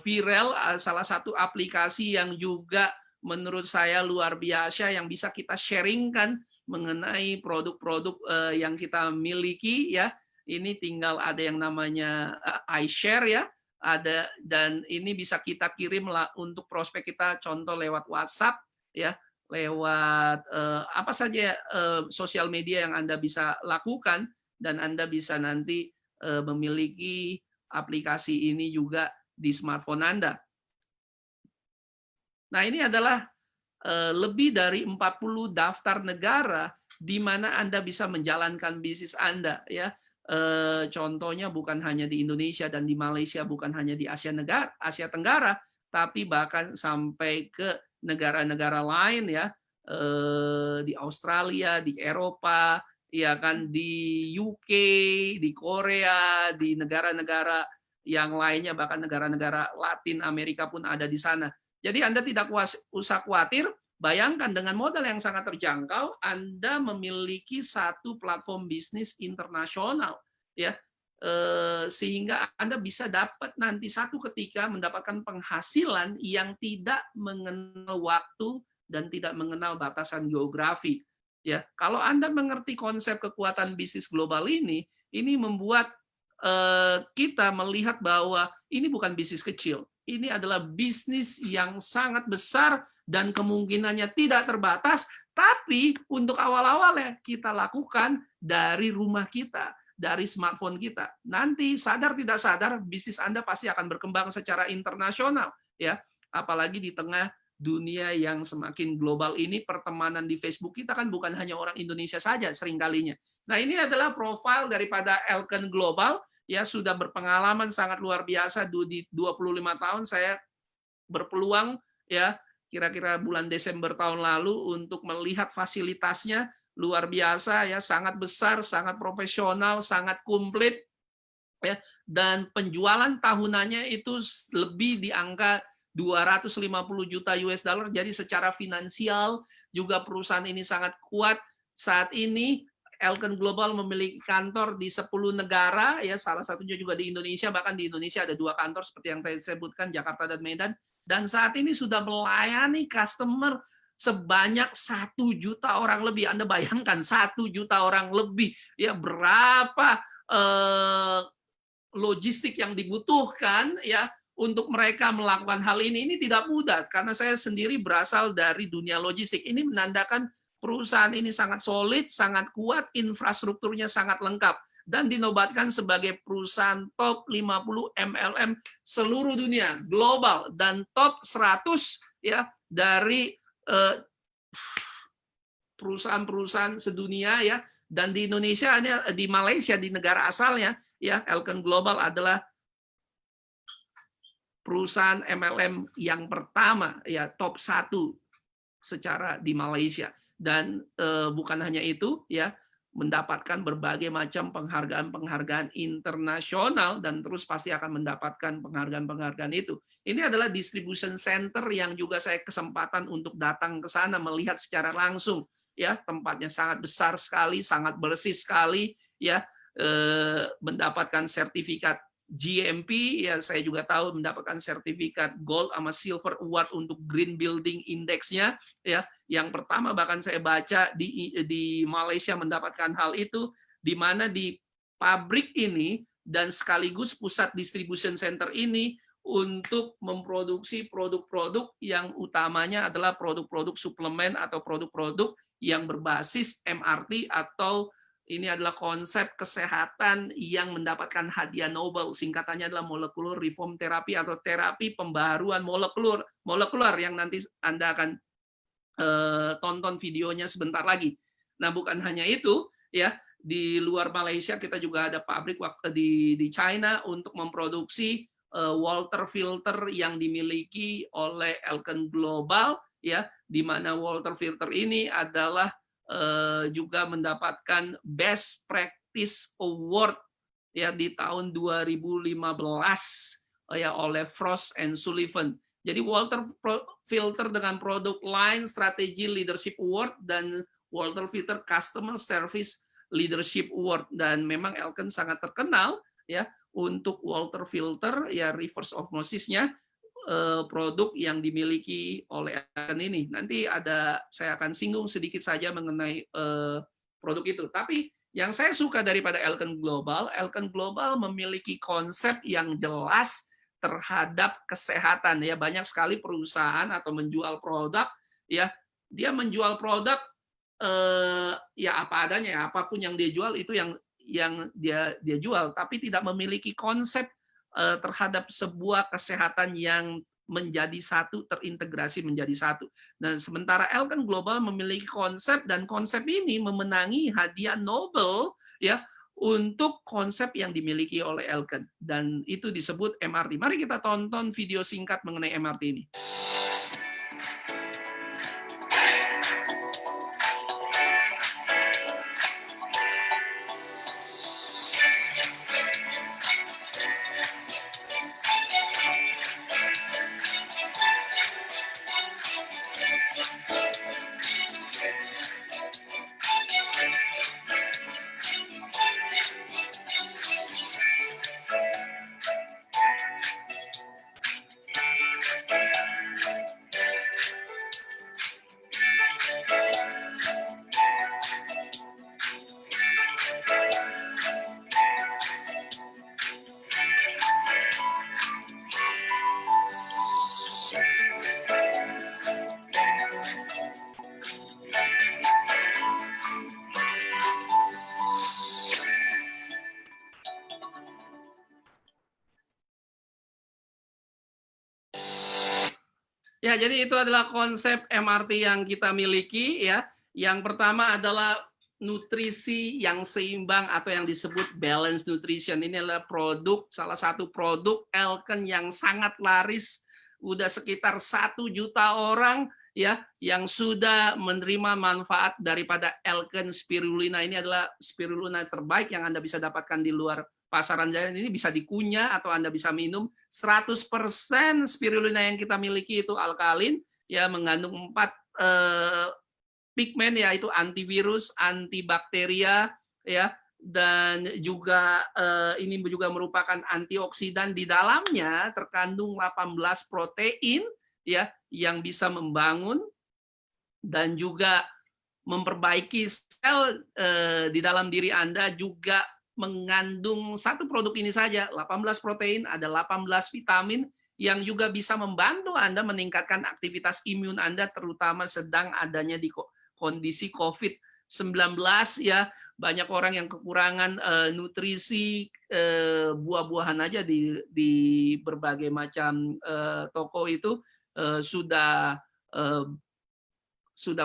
Viral, salah satu aplikasi yang juga menurut saya luar biasa yang bisa kita sharingkan mengenai produk-produk yang kita miliki, ya. Ini tinggal ada yang namanya iShare, ya. Ada, dan ini bisa kita kirim untuk prospek kita, contoh lewat WhatsApp, ya, lewat apa saja sosial media yang Anda bisa lakukan. Dan Anda bisa nanti memiliki aplikasi ini juga di smartphone Anda. Nah, ini adalah lebih dari 40 daftar negara di mana Anda bisa menjalankan bisnis Anda, ya. Contohnya bukan hanya di Indonesia dan di Malaysia, bukan hanya di Asia Tenggara, tapi bahkan sampai ke negara-negara lain, ya, di Australia, di Eropa, ya kan, di UK, di Korea, di negara-negara yang lainnya, bahkan negara-negara Latin Amerika pun ada di sana. Jadi Anda tidak usah khawatir, bayangkan dengan modal yang sangat terjangkau, Anda memiliki satu platform bisnis internasional, ya, sehingga Anda bisa dapat nanti satu ketika mendapatkan penghasilan yang tidak mengenal waktu dan tidak mengenal batasan geografi. Ya, kalau Anda mengerti konsep kekuatan bisnis global ini membuat kita melihat bahwa ini bukan bisnis kecil. Ini adalah bisnis yang sangat besar dan kemungkinannya tidak terbatas, tapi untuk awal-awalnya kita lakukan dari rumah kita, dari smartphone kita. Nanti sadar tidak sadar bisnis Anda pasti akan berkembang secara internasional, ya. Apalagi di tengah dunia yang semakin global ini, pertemanan di Facebook kita kan bukan hanya orang Indonesia saja seringkalinya. Nah, ini adalah profil daripada Elken Global, ya, sudah berpengalaman sangat luar biasa di 25 tahun saya berpeluang, ya, kira-kira bulan Desember tahun lalu untuk melihat fasilitasnya luar biasa, ya, sangat besar, sangat profesional, sangat komplit, ya, dan penjualan tahunannya itu lebih di angka 250 juta US dollar. Jadi secara finansial juga perusahaan ini sangat kuat. Saat ini Elken Global memiliki kantor di 10 negara, ya, salah satunya juga di Indonesia. Bahkan di Indonesia ada 2 kantor seperti yang tadi saya sebutkan, Jakarta dan Medan. Dan saat ini sudah melayani customer sebanyak 1 juta orang lebih. Anda bayangkan 1 juta orang lebih, ya berapa logistik yang dibutuhkan ya untuk mereka melakukan hal ini tidak mudah karena saya sendiri berasal dari dunia logistik. Ini menandakan perusahaan ini sangat solid, sangat kuat, infrastrukturnya sangat lengkap dan dinobatkan sebagai perusahaan top 50 MLM seluruh dunia, global dan top 100 ya dari perusahaan-perusahaan sedunia ya. Dan di Indonesia, di Malaysia, di negara asalnya ya, Elken Global adalah perusahaan MLM yang pertama ya, top 1 secara di Malaysia. Dan bukan hanya itu ya, mendapatkan berbagai macam penghargaan-penghargaan internasional dan terus pasti akan mendapatkan penghargaan-penghargaan itu. Ini adalah distribution center yang juga saya kesempatan untuk datang ke sana melihat secara langsung ya, tempatnya sangat besar sekali, sangat bersih sekali ya, mendapatkan sertifikat GMP ya, saya juga tahu mendapatkan sertifikat Gold sama Silver Award untuk Green Building Index-nya ya. Yang pertama bahkan saya baca di Malaysia mendapatkan hal itu, di mana di pabrik ini dan sekaligus pusat distribution center ini untuk memproduksi produk-produk yang utamanya adalah produk-produk suplemen atau produk-produk yang berbasis MRT atau ini adalah konsep kesehatan yang mendapatkan hadiah Nobel. Singkatannya adalah molecular reform therapy atau terapi pembaharuan molekuler yang nanti Anda akan tonton videonya sebentar lagi. Nah, bukan hanya itu ya, di luar Malaysia kita juga ada pabrik di China untuk memproduksi water filter yang dimiliki oleh Elken Global ya, di mana water filter ini adalah juga mendapatkan Best Practice Award ya di tahun 2015 ya oleh Frost and Sullivan. Jadi water filter dengan produk line Strategy Leadership Award dan water filter Customer Service Leadership Award, dan memang Elken sangat terkenal ya untuk water filter ya reverse osmosisnya, produk yang dimiliki oleh Elken ini. Nanti saya akan singgung sedikit saja mengenai produk itu. Tapi yang saya suka daripada Elken Global memiliki konsep yang jelas terhadap kesehatan ya. Banyak sekali perusahaan atau menjual produk ya, dia menjual produk ya apa adanya ya, apapun yang dia jual itu yang dia jual, tapi tidak memiliki konsep terhadap sebuah kesehatan yang menjadi satu, terintegrasi menjadi satu. Dan sementara Elken Global memiliki konsep, dan konsep ini memenangi hadiah Nobel ya untuk konsep yang dimiliki oleh Elken, dan itu disebut MRT. Mari kita tonton video singkat mengenai MRT ini. Ya, jadi itu adalah konsep MRT yang kita miliki ya. Yang pertama adalah nutrisi yang seimbang atau yang disebut balanced nutrition. Ini adalah salah satu produk Elken yang sangat laris. Udah sekitar 1 juta orang ya yang sudah menerima manfaat daripada Elken Spirulina. Ini adalah spirulina terbaik yang Anda bisa dapatkan di luar pasaran. Ini bisa dikunyah atau Anda bisa minum. 100% spirulina yang kita miliki itu alkalin ya, mengandung 4 pigmen, yaitu antivirus, antibakteria ya, dan juga ini juga merupakan antioksidan. Di dalamnya terkandung 18 protein ya yang bisa membangun dan juga memperbaiki sel di dalam diri Anda juga mengandung satu produk ini saja, 18 protein, ada 18 vitamin yang juga bisa membantu Anda meningkatkan aktivitas imun Anda, terutama sedang adanya di kondisi COVID-19 ya. Banyak orang yang kekurangan nutrisi, buah-buahan aja di berbagai macam toko itu sudah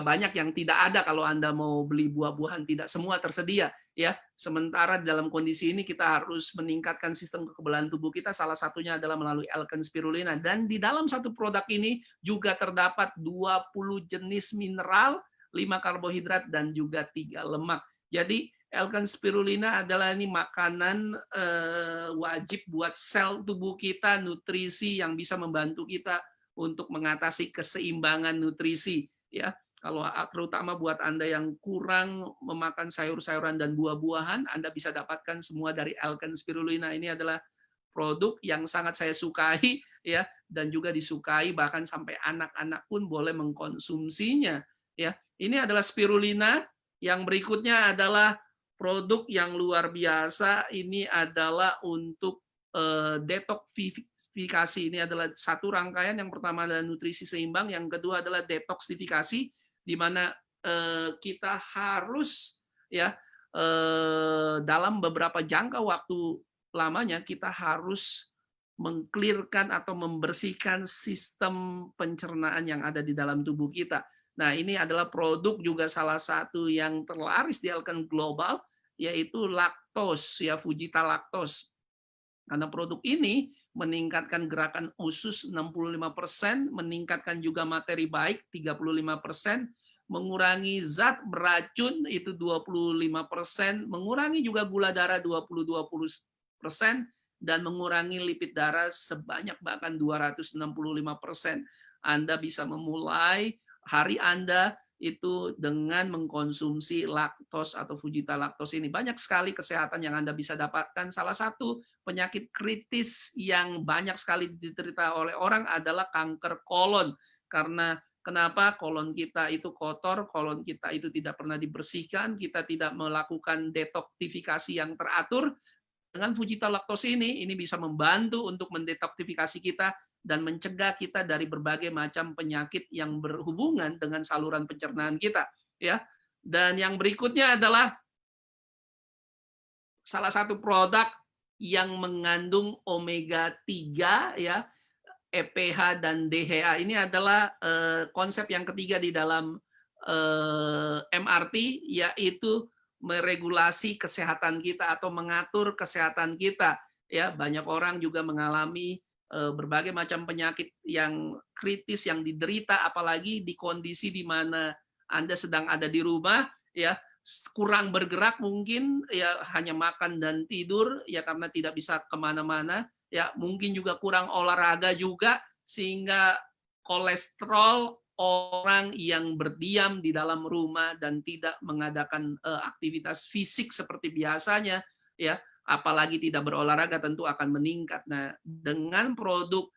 banyak yang tidak ada. Kalau Anda mau beli buah-buahan, tidak semua tersedia ya. Sementara dalam kondisi ini kita harus meningkatkan sistem kekebalan tubuh kita, salah satunya adalah melalui Alken Spirulina, dan di dalam satu produk ini juga terdapat 20 jenis mineral, 5 karbohidrat dan juga 3 lemak. Jadi Alken Spirulina adalah ini makanan wajib buat sel tubuh kita, nutrisi yang bisa membantu kita untuk mengatasi keseimbangan nutrisi ya. Kalau terutama buat Anda yang kurang memakan sayur-sayuran dan buah-buahan, Anda bisa dapatkan semua dari Alken Spirulina. Ini adalah produk yang sangat saya sukai ya, dan juga disukai bahkan sampai anak-anak pun boleh mengkonsumsinya ya. Ini adalah spirulina. Yang berikutnya adalah produk yang luar biasa. Ini adalah untuk detoksifikasi. Ini adalah satu rangkaian. Yang pertama adalah nutrisi seimbang, yang kedua adalah detoksifikasi, di mana kita harus ya dalam beberapa jangka waktu lamanya kita harus mengklirkan atau membersihkan sistem pencernaan yang ada di dalam tubuh kita. Nah, ini adalah produk juga salah satu yang terlaris di Alken Global, yaitu laktos ya, Fujita Laktos. Karena produk ini meningkatkan gerakan usus 65%, meningkatkan juga materi baik 35%, mengurangi zat beracun itu 25%, mengurangi juga gula darah 20%, dan mengurangi lipid darah sebanyak bahkan 265%. Anda bisa memulai hari Anda itu dengan mengkonsumsi laktos atau Fujita Laktos ini. Banyak sekali kesehatan yang Anda bisa dapatkan. Salah satu penyakit kritis yang banyak sekali diderita oleh orang adalah kanker kolon. Karena kenapa? Kolon kita itu kotor, kolon kita itu tidak pernah dibersihkan, kita tidak melakukan detoksifikasi yang teratur. Dengan Fujita Laktos ini bisa membantu untuk mendetoksifikasi kita dan mencegah kita dari berbagai macam penyakit yang berhubungan dengan saluran pencernaan kita ya. Dan yang berikutnya adalah salah satu produk yang mengandung omega 3 ya, EPH dan DHA. Ini adalah konsep yang ketiga di dalam MRT, yaitu meregulasi kesehatan kita atau mengatur kesehatan kita ya. Banyak orang juga mengalami berbagai macam penyakit yang kritis yang diderita, apalagi di kondisi di mana Anda sedang ada di rumah ya, kurang bergerak mungkin ya, hanya makan dan tidur ya, karena tidak bisa kemana-mana ya, mungkin juga kurang olahraga juga, sehingga kolesterol orang yang berdiam di dalam rumah dan tidak mengadakan aktivitas fisik seperti biasanya ya, apalagi tidak berolahraga, tentu akan meningkat. Nah, dengan produk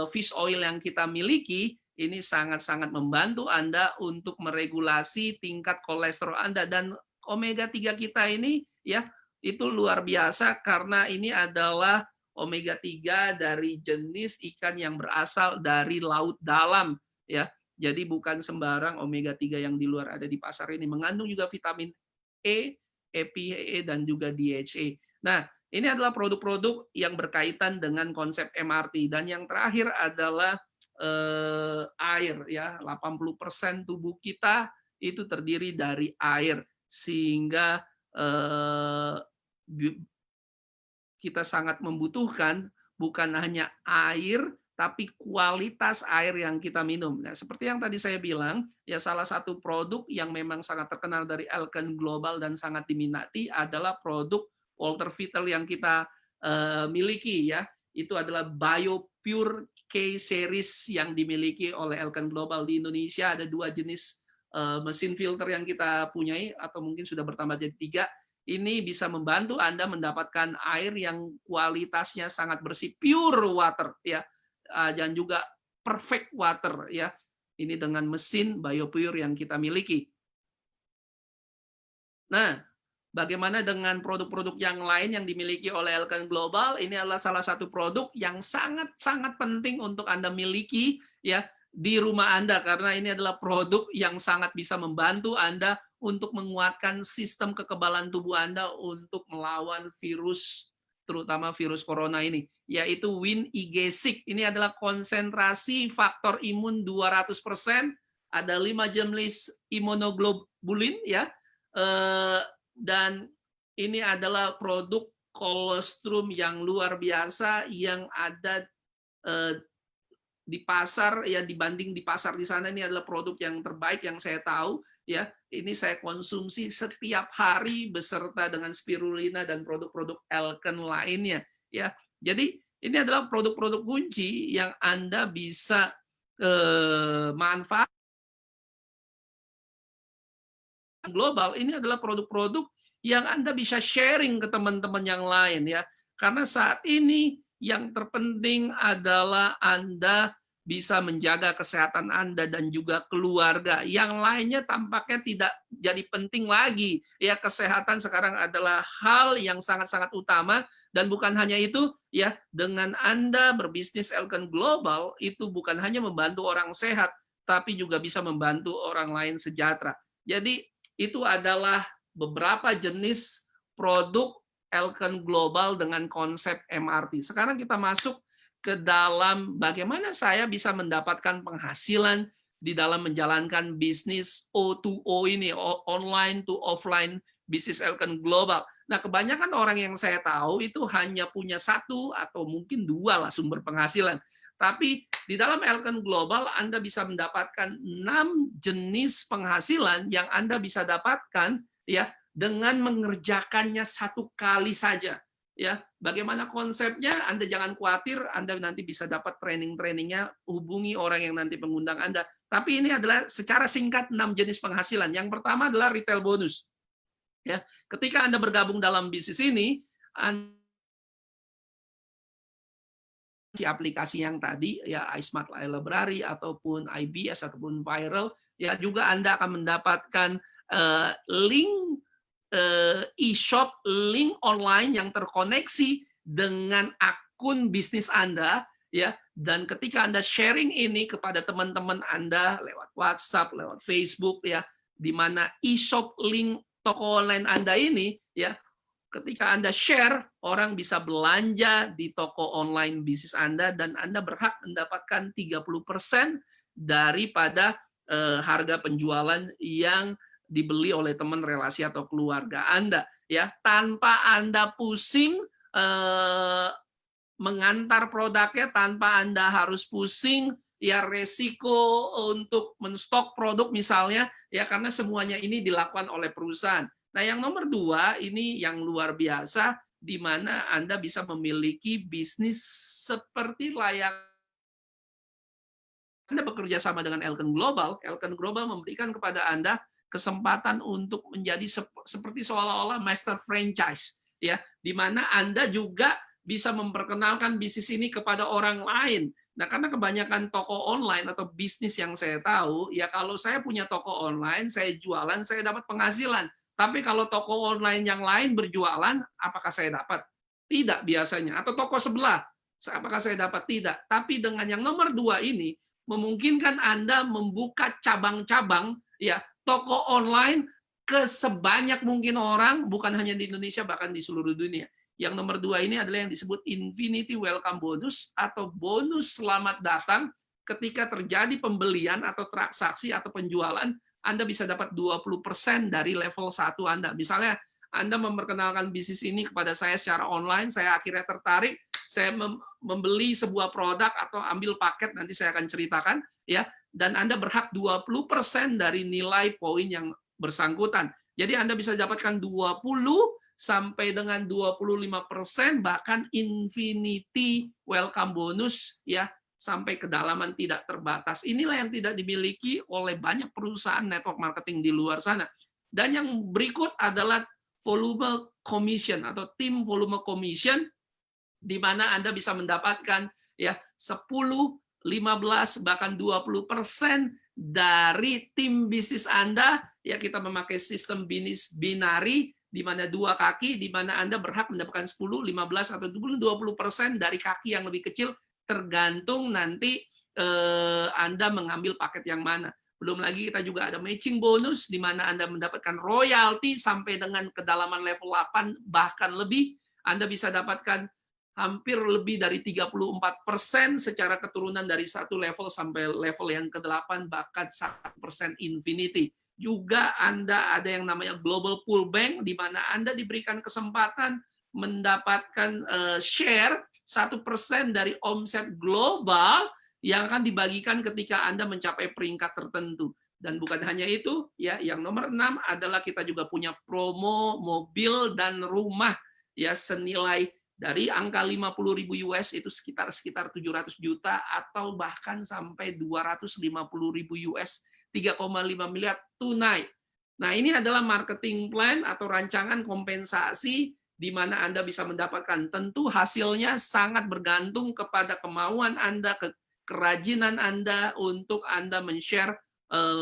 fish oil yang kita miliki, ini sangat-sangat membantu Anda untuk meregulasi tingkat kolesterol Anda. Dan omega 3 kita ini ya, itu luar biasa karena ini adalah omega 3 dari jenis ikan yang berasal dari laut dalam ya. Jadi bukan sembarang omega 3 yang di luar ada di pasar ini. Mengandung juga vitamin E, EPA, dan juga DHA. Nah, ini adalah produk-produk yang berkaitan dengan konsep MRT. Dan yang terakhir adalah air ya. 80% tubuh kita itu terdiri dari air, sehingga kita sangat membutuhkan bukan hanya air, tapi kualitas air yang kita minum. Nah, seperti yang tadi saya bilang, ya salah satu produk yang memang sangat terkenal dari Alken Global dan sangat diminati adalah produk Walter Vital yang kita miliki ya. Itu adalah BioPure K series yang dimiliki oleh Alken Global. Di Indonesia ada 2 jenis mesin filter yang kita punyai, atau mungkin sudah bertambah jadi 3. Ini bisa membantu Anda mendapatkan air yang kualitasnya sangat bersih, pure water ya, dan juga perfect water ya. Ini dengan mesin BioPure yang kita miliki. Nah, bagaimana dengan produk-produk yang lain yang dimiliki oleh Elkan Global? Ini adalah salah satu produk yang sangat-sangat penting untuk Anda miliki ya di rumah Anda, karena ini adalah produk yang sangat bisa membantu Anda untuk menguatkan sistem kekebalan tubuh Anda untuk melawan virus, terutama virus corona ini, yaitu WinIG6. Ini adalah konsentrasi faktor imun 200%, ada 5 jenis imunoglobulin ya. Dan ini adalah produk kolostrum yang luar biasa yang ada di pasar ya, dibanding di pasar di sana. Ini adalah produk yang terbaik yang saya tahu ya. Ini saya konsumsi setiap hari beserta dengan spirulina dan produk-produk Elkan lainnya ya. Jadi ini adalah produk-produk kunci yang Anda bisa manfaat global. Ini adalah produk-produk yang Anda bisa sharing ke teman-teman yang lain ya. Karena saat ini yang terpenting adalah Anda bisa menjaga kesehatan Anda dan juga keluarga. Yang lainnya tampaknya tidak jadi penting lagi. Ya, kesehatan sekarang adalah hal yang sangat-sangat utama, dan bukan hanya itu ya, dengan Anda berbisnis Elkan Global itu bukan hanya membantu orang sehat, tapi juga bisa membantu orang lain sejahtera. Jadi itu adalah beberapa jenis produk Elkan Global dengan konsep MRT. Sekarang kita masuk ke dalam bagaimana saya bisa mendapatkan penghasilan di dalam menjalankan bisnis O2O ini, online to offline bisnis Elkan Global. Nah, kebanyakan orang yang saya tahu itu hanya punya satu atau mungkin dua lah sumber penghasilan. Tapi di dalam Elkan Global Anda bisa mendapatkan 6 jenis penghasilan yang Anda bisa dapatkan ya dengan mengerjakannya satu kali saja. Ya, bagaimana konsepnya? Anda jangan khawatir, Anda nanti bisa dapat training-trainingnya, hubungi orang yang nanti mengundang Anda. Tapi ini adalah secara singkat 6 jenis penghasilan. Yang pertama adalah retail bonus. Ya, ketika Anda bergabung dalam bisnis ini, aplikasi yang tadi ya, iSmart Library ataupun IBS ataupun Viral ya, juga Anda akan mendapatkan link e-shop, link online yang terkoneksi dengan akun bisnis Anda ya, dan ketika Anda sharing ini kepada teman-teman Anda lewat WhatsApp, lewat Facebook ya, di mana e-shop link toko online Anda ini ya, ketika Anda share, orang bisa belanja di toko online bisnis Anda dan Anda berhak mendapatkan 30% daripada harga penjualan yang dibeli oleh teman, relasi atau keluarga Anda ya, tanpa Anda pusing mengantar produknya, tanpa Anda harus pusing ya resiko untuk menstok produk misalnya ya, karena semuanya ini dilakukan oleh perusahaan. Nah, yang nomor 2 ini yang luar biasa, di mana Anda bisa memiliki bisnis seperti layak Anda bekerja sama dengan Elkan Global. Elkan Global memberikan kepada Anda kesempatan untuk menjadi seperti seolah-olah master franchise, ya, di mana Anda juga bisa memperkenalkan bisnis ini kepada orang lain. Nah, karena kebanyakan toko online atau bisnis yang saya tahu, ya kalau saya punya toko online, saya jualan, saya dapat penghasilan. Tapi kalau toko online yang lain berjualan, apakah saya dapat? Tidak biasanya. Atau toko sebelah, apakah saya dapat? Tidak. Tapi dengan yang nomor 2 ini, memungkinkan Anda membuka cabang-cabang ya toko online ke sebanyak mungkin orang, bukan hanya di Indonesia, bahkan di seluruh dunia. Yang nomor 2 ini adalah yang disebut Infinity Welcome Bonus atau bonus selamat datang. Ketika terjadi pembelian atau transaksi atau penjualan, Anda bisa dapat 20% dari level 1 Anda. Misalnya, Anda memperkenalkan bisnis ini kepada saya secara online, saya akhirnya tertarik, saya membeli sebuah produk atau ambil paket, nanti saya akan ceritakan, ya, dan Anda berhak 20% dari nilai poin yang bersangkutan. Jadi Anda bisa dapatkan 20 sampai dengan 25%, bahkan infinity welcome bonus, ya, sampai kedalaman tidak terbatas. Inilah yang tidak dimiliki oleh banyak perusahaan network marketing di luar sana. Dan yang berikut adalah volume commission atau tim volume commission, di mana Anda bisa mendapatkan ya 10, 15, bahkan 20% dari tim bisnis Anda, ya kita memakai sistem bisnis binari, di mana 2 kaki, di mana Anda berhak mendapatkan 10, 15, atau 20% dari kaki yang lebih kecil, tergantung nanti Anda mengambil paket yang mana. Belum lagi kita juga ada matching bonus, di mana Anda mendapatkan royalti sampai dengan kedalaman level 8, bahkan lebih. Anda bisa dapatkan hampir lebih dari 34% secara keturunan dari satu level sampai level yang ke-8, bahkan 1% infinity. Juga Anda ada yang namanya Global Pool Bank, di mana Anda diberikan kesempatan mendapatkan share 1% dari omset global yang akan dibagikan ketika Anda mencapai peringkat tertentu. Dan bukan hanya itu, ya, yang nomor 6 adalah kita juga punya promo mobil dan rumah, ya, senilai dari angka 50.000 US itu sekitar 700 juta atau bahkan sampai 250.000 US, 3,5 miliar tunai. Nah, ini adalah marketing plan atau rancangan kompensasi di mana Anda bisa mendapatkan. Tentu hasilnya sangat bergantung kepada kemauan Anda, kerajinan Anda untuk Anda men-share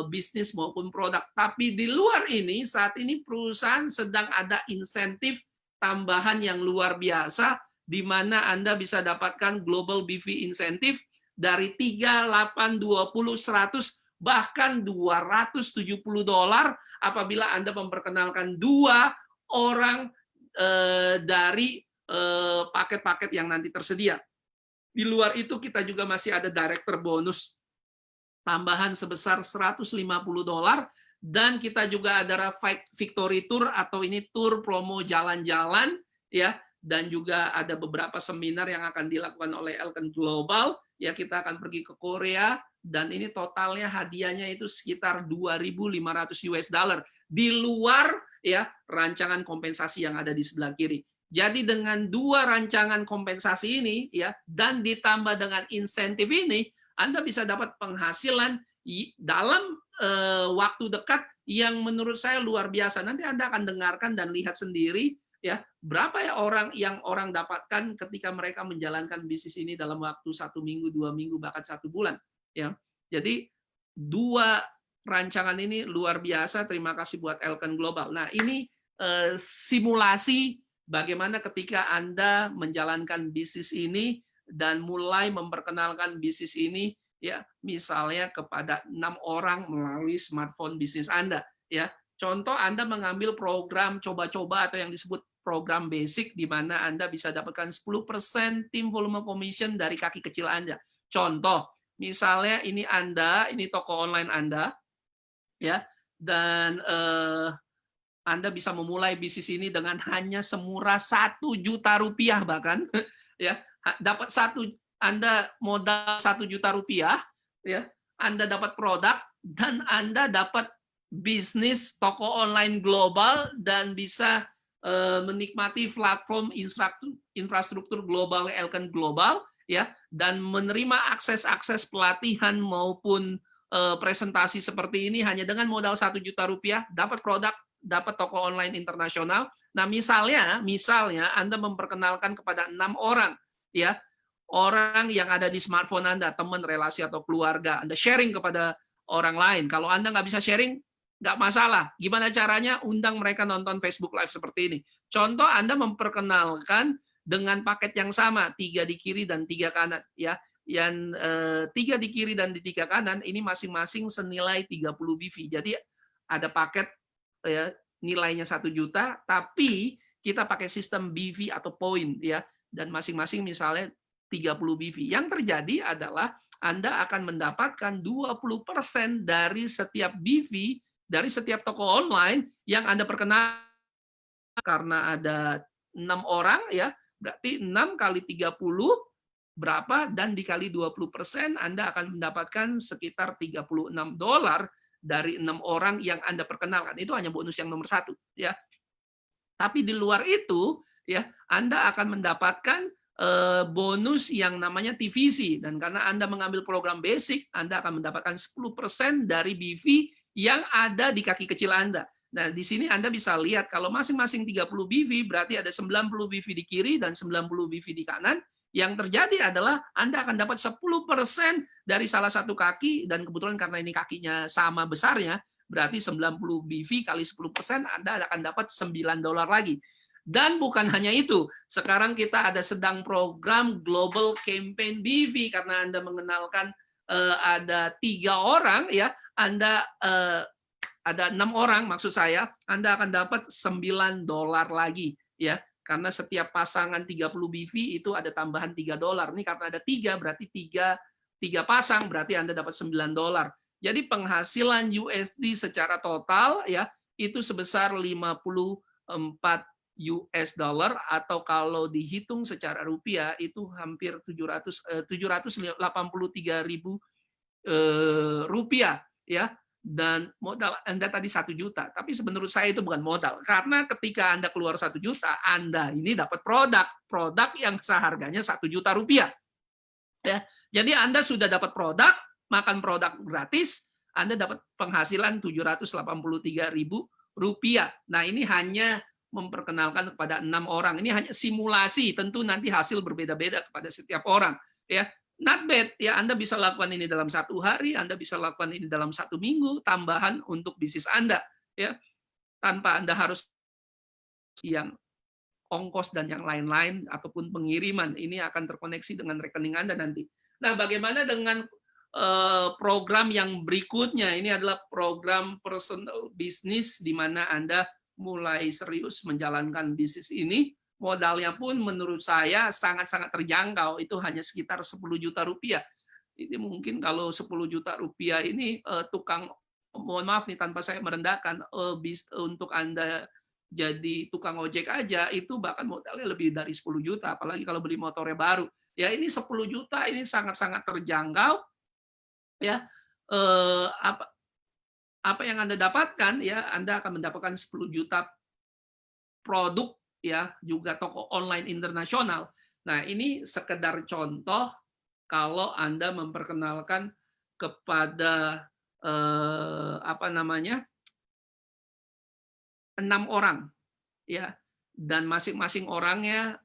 bisnis maupun produk. Tapi di luar ini, saat ini perusahaan sedang ada insentif tambahan yang luar biasa, di mana Anda bisa dapatkan Global BV Incentive dari 3, 8, 20, 100, bahkan $270 apabila Anda memperkenalkan 2 orang dari paket-paket yang nanti tersedia. Di luar itu kita juga masih ada director bonus tambahan sebesar $150, dan kita juga ada Victory Tour atau ini tour promo jalan-jalan, ya, dan juga ada beberapa seminar yang akan dilakukan oleh Elkan Global, ya, kita akan pergi ke Korea, dan ini totalnya hadiahnya itu sekitar $2.500 di luar, ya, rancangan kompensasi yang ada di sebelah kiri. Jadi dengan 2 rancangan kompensasi ini, ya, dan ditambah dengan insentif ini, Anda bisa dapat penghasilan dalam waktu dekat yang menurut saya luar biasa. Nanti Anda akan dengarkan dan lihat sendiri, ya, berapa ya orang dapatkan ketika mereka menjalankan bisnis ini dalam waktu 1 minggu, 2 minggu, bahkan 1 bulan, ya. Jadi 2 rancangan ini luar biasa. Terima kasih buat Elkan Global. Nah, ini simulasi bagaimana ketika Anda menjalankan bisnis ini dan mulai memperkenalkan bisnis ini, ya, misalnya kepada 6 orang melalui smartphone bisnis Anda, ya. Contoh, Anda mengambil program coba-coba atau yang disebut program basic, di mana Anda bisa dapatkan 10% tim volume commission dari kaki kecil Anda. Contoh, misalnya ini toko online Anda, ya, dan Anda bisa memulai bisnis ini dengan hanya semurah Rp1.000.000 bahkan, ya, dapat Anda modal Rp1.000.000, ya, Anda dapat produk, dan Anda dapat bisnis toko online global dan bisa menikmati platform infrastruktur global Elkan Global, ya, dan menerima akses pelatihan maupun presentasi seperti ini hanya dengan modal Rp1.000.000, dapat produk, dapat toko online internasional. Nah, misalnya Anda memperkenalkan kepada 6 orang, ya, orang yang ada di smartphone Anda, teman, relasi, atau keluarga. Anda sharing kepada orang lain. Kalau Anda nggak bisa sharing, nggak masalah. Gimana caranya? Undang mereka nonton Facebook Live seperti ini. Contoh, Anda memperkenalkan dengan paket yang sama, 3 di kiri dan 3 kanan, ya. Yang 3 di kiri dan di 3 kanan ini masing-masing senilai 30 BV. Jadi ada paket, ya, nilainya 1 juta, tapi kita pakai sistem BV atau poin, ya, dan masing-masing misalnya 30 BV. Yang terjadi adalah Anda akan mendapatkan 20% dari setiap BV dari setiap toko online yang Anda perkenalkan, karena ada 6 orang, ya, berarti 6 kali 30 berapa, dan dikali 20%, Anda akan mendapatkan sekitar $36 dari 6 orang yang Anda perkenalkan. Itu hanya bonus yang nomor 1, ya. Tapi di luar itu, ya, Anda akan mendapatkan bonus yang namanya TVC, dan karena Anda mengambil program basic, Anda akan mendapatkan 10% dari BV yang ada di kaki kecil Anda. Nah, di sini Anda bisa lihat kalau masing-masing 30 BV berarti ada 90 BV di kiri dan 90 BV di kanan. Yang terjadi adalah Anda akan dapat 10% dari salah satu kaki, dan kebetulan karena ini kakinya sama besarnya, berarti 90 BV kali 10%, Anda akan dapat $9 lagi. Dan bukan hanya itu, sekarang kita ada sedang program Global Campaign BV, karena Anda mengenalkan ada 3 orang, ya, Anda ada 6 orang, maksud saya, Anda akan dapat $9 lagi, ya, karena setiap pasangan 30 BV itu ada tambahan $3. Ini karena ada 3, berarti 3 pasang, berarti Anda dapat $9. Jadi penghasilan USD secara total, ya, itu sebesar 54 US dollar, atau kalau dihitung secara rupiah itu hampir 783.000 rupiah, ya. Dan modal Anda tadi 1 juta, tapi menurut saya itu bukan modal, karena ketika Anda keluar 1 juta, Anda ini dapat produk yang seharganya 1 juta rupiah, ya. Jadi Anda sudah dapat produk, makan produk gratis, Anda dapat penghasilan 783.000 rupiah. Nah, ini hanya memperkenalkan kepada 6 orang. Ini hanya simulasi, tentu nanti hasil berbeda-beda kepada setiap orang, ya. Not bad, ya. Anda bisa lakukan ini dalam 1 hari, Anda bisa lakukan ini dalam 1 minggu, tambahan untuk bisnis Anda, ya, tanpa Anda harus yang ongkos dan yang lain-lain ataupun pengiriman. Ini akan terkoneksi dengan rekening Anda nanti. Nah, bagaimana dengan program yang berikutnya? Ini adalah program personal business, di mana Anda mulai serius menjalankan bisnis ini. Modalnya pun menurut saya sangat-sangat terjangkau, itu hanya sekitar 10 juta rupiah. Ini mungkin kalau 10 juta rupiah ini tukang, mohon maaf nih tanpa saya merendahkan, untuk Anda jadi tukang ojek aja itu bahkan modalnya lebih dari 10 juta, apalagi kalau beli motornya baru. Ya, ini 10 juta ini sangat-sangat terjangkau, ya. Apa yang Anda dapatkan, ya, Anda akan mendapatkan 10 juta produk, ya, juga toko online internasional. Nah, ini sekedar contoh kalau Anda memperkenalkan kepada 6 orang, ya, dan masing-masing orangnya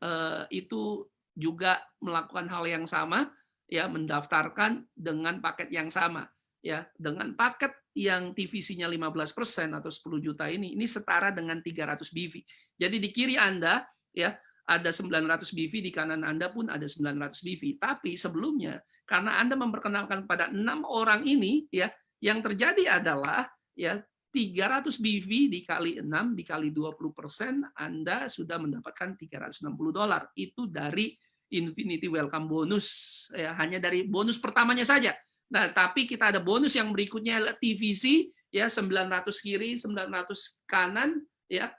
itu juga melakukan hal yang sama, ya, mendaftarkan dengan paket yang sama, ya, dengan paket yang TVC-nya 15% atau 10 juta ini setara dengan 300 BV. Jadi di kiri Anda, ya, ada 900 BV, di kanan Anda pun ada 900 BV. Tapi sebelumnya, karena Anda memperkenalkan pada 6 orang ini, ya, yang terjadi adalah, ya, 300 BV dikali 6 dikali 20%, Anda sudah mendapatkan $360. Itu dari Infinity Welcome Bonus, ya, hanya dari bonus pertamanya saja. Nah, tapi kita ada bonus yang berikutnya adalah TVC, ya, 900 kiri, 900 kanan, ya.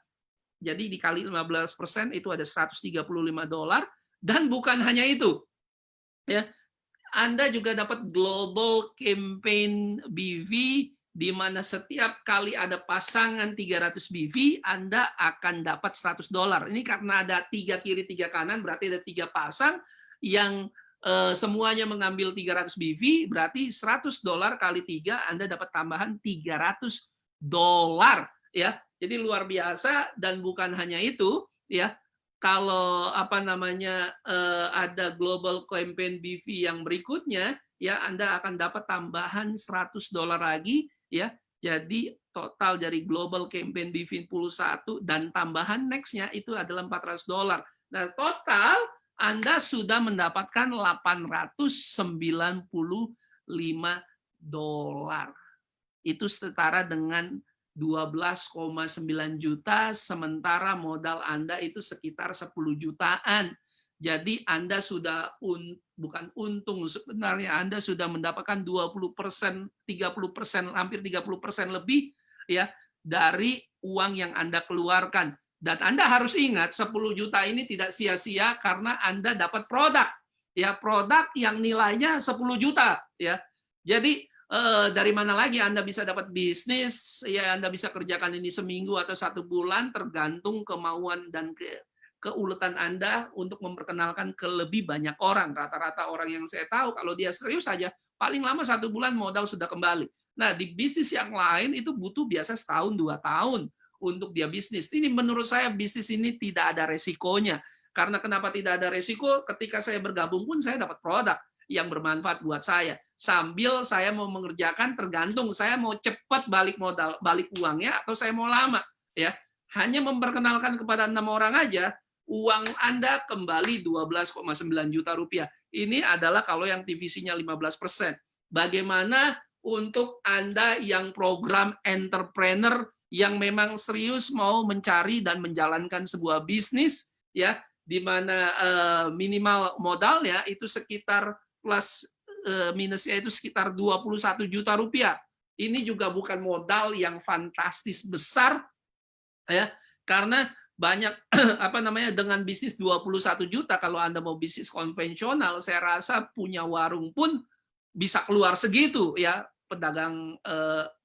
Jadi dikali 15% itu ada $135, dan bukan hanya itu, ya. Anda juga dapat Global Campaign BV, di mana setiap kali ada pasangan 300 BV, Anda akan dapat $100. Ini karena ada 3 kiri, 3 kanan, berarti ada 3 pasang yang semuanya mengambil 300 BV, berarti $100 kali 3, Anda dapat tambahan $300, ya. Jadi luar biasa. Dan bukan hanya itu, ya. Kalau ada Global Campaign BV yang berikutnya, ya, Anda akan dapat tambahan $100 lagi, ya. Jadi total dari Global Campaign BV 1 dan tambahan next-nya itu adalah $400. Nah, total Anda sudah mendapatkan $895. Itu setara dengan 12,9 juta, sementara modal Anda itu sekitar 10 jutaan. Jadi Anda sudah bukan untung, sebenarnya Anda sudah mendapatkan 20%, 30%, hampir 30% lebih, ya, dari uang yang Anda keluarkan. Dan Anda harus ingat 10 juta ini tidak sia-sia karena Anda dapat produk, ya, produk yang nilainya 10 juta, ya. Jadi dari mana lagi Anda bisa dapat bisnis, ya, Anda bisa kerjakan ini seminggu atau 1 bulan, tergantung kemauan dan keuletan Anda untuk memperkenalkan ke lebih banyak orang. Rata-rata orang yang saya tahu kalau dia serius saja, paling lama 1 bulan modal sudah kembali. Nah, di bisnis yang lain itu butuh biasa 1 tahun, 2 tahun untuk dia bisnis. Ini menurut saya bisnis ini tidak ada resikonya. Karena kenapa tidak ada resiko? Ketika saya bergabung pun saya dapat produk yang bermanfaat buat saya. Sambil saya mau mengerjakan, tergantung saya mau cepat balik modal, balik uangnya, atau saya mau lama. Ya, hanya memperkenalkan kepada 6 orang aja, uang Anda kembali 12,9 juta rupiah. Ini adalah kalau yang divisinya 15%. Bagaimana untuk Anda yang program entrepreneur yang memang serius mau mencari dan menjalankan sebuah bisnis, ya, di mana minimal modalnya itu sekitar plus minusnya itu sekitar 21 juta rupiah. Ini juga bukan modal yang fantastis besar, ya, karena banyak apa namanya, dengan bisnis 21 juta kalau Anda mau bisnis konvensional, saya rasa punya warung pun bisa keluar segitu, ya. Pedagang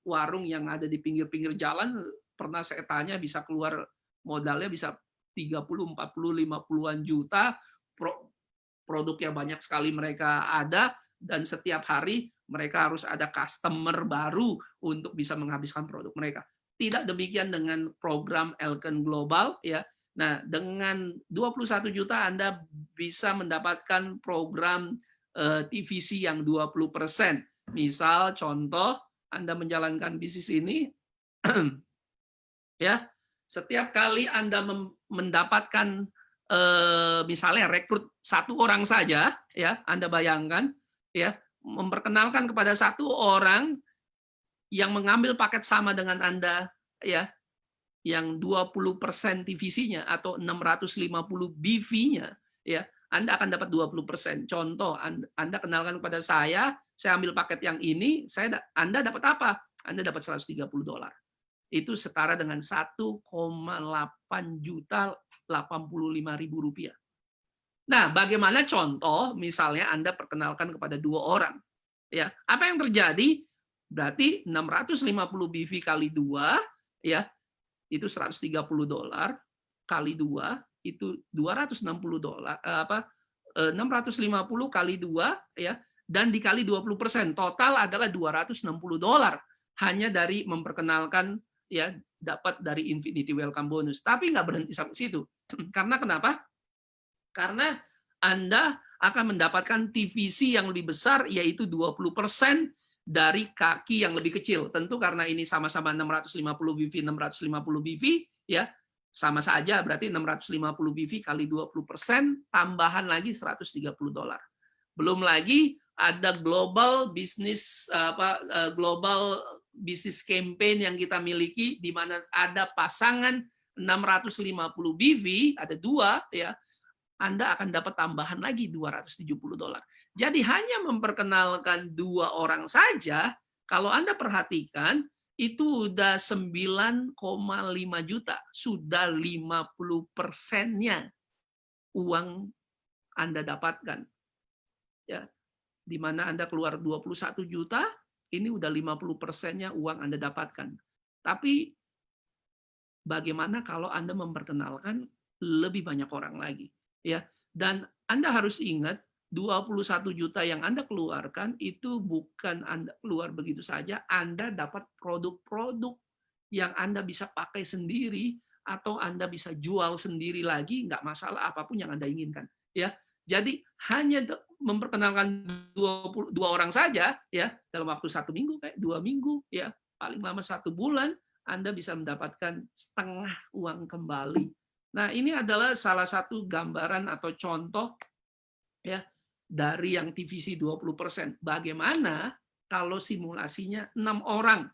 warung yang ada di pinggir-pinggir jalan, pernah saya tanya, bisa keluar modalnya bisa 30, 40, 50-an juta, produknya banyak sekali mereka ada, dan setiap hari mereka harus ada customer baru untuk bisa menghabiskan produk mereka. Tidak demikian dengan program Elken Global, ya. Nah, dengan 21 juta Anda bisa mendapatkan program TVC yang 20%. Misal contoh, Anda menjalankan bisnis ini, ya, setiap kali Anda mendapatkan misalnya rekrut 1 orang saja, ya, Anda bayangkan, ya, memperkenalkan kepada 1 orang yang mengambil paket sama dengan Anda, ya, yang 20% divisinya atau 650 BV-nya, ya, Anda akan dapat 20%. Contoh, Anda kenalkan kepada saya ambil paket yang ini, Anda dapat apa? Anda dapat $130. Itu setara dengan 1,8 juta 85.000 rupiah. Nah, bagaimana contoh misalnya Anda perkenalkan kepada 2 orang, ya, apa yang terjadi? Berarti 650 BV kali 2, ya, itu $130 kali 2 itu $260, 650 kali 2, ya, dan dikali 20%, total adalah $260 hanya dari memperkenalkan, ya, dapat dari Infinity Welcome Bonus. Tapi nggak berhenti sampai situ. Karena kenapa? Karena Anda akan mendapatkan TVC yang lebih besar, yaitu 20% dari kaki yang lebih kecil. Tentu karena ini sama-sama 650 BV, 650 BV, ya, sama saja, berarti 650 BV kali 20%, tambahan lagi $130. Belum lagi ada global business global business campaign yang kita miliki, di mana ada pasangan 650 BV, ada 2, ya, Anda akan dapat tambahan lagi $270. Jadi hanya memperkenalkan 2 orang saja, kalau Anda perhatikan, itu udah 9,5 juta, sudah 50%-nya uang Anda dapatkan. Ya, di mana Anda keluar 21 juta, ini udah 50%-nya uang Anda dapatkan. Tapi bagaimana kalau Anda memperkenalkan lebih banyak orang lagi, ya? Dan Anda harus ingat, 21 juta yang Anda keluarkan itu bukan Anda keluar begitu saja, Anda dapat produk-produk yang Anda bisa pakai sendiri atau Anda bisa jual sendiri lagi, nggak masalah, apapun yang Anda inginkan, ya. Jadi hanya memperkenalkan 2 orang saja, ya, dalam waktu 1 minggu, kayak 2 minggu, ya, paling lama 1 bulan, Anda bisa mendapatkan setengah uang kembali. Nah, ini adalah salah satu gambaran atau contoh, ya, dari yang TVC 20%. Bagaimana kalau simulasinya 6 orang,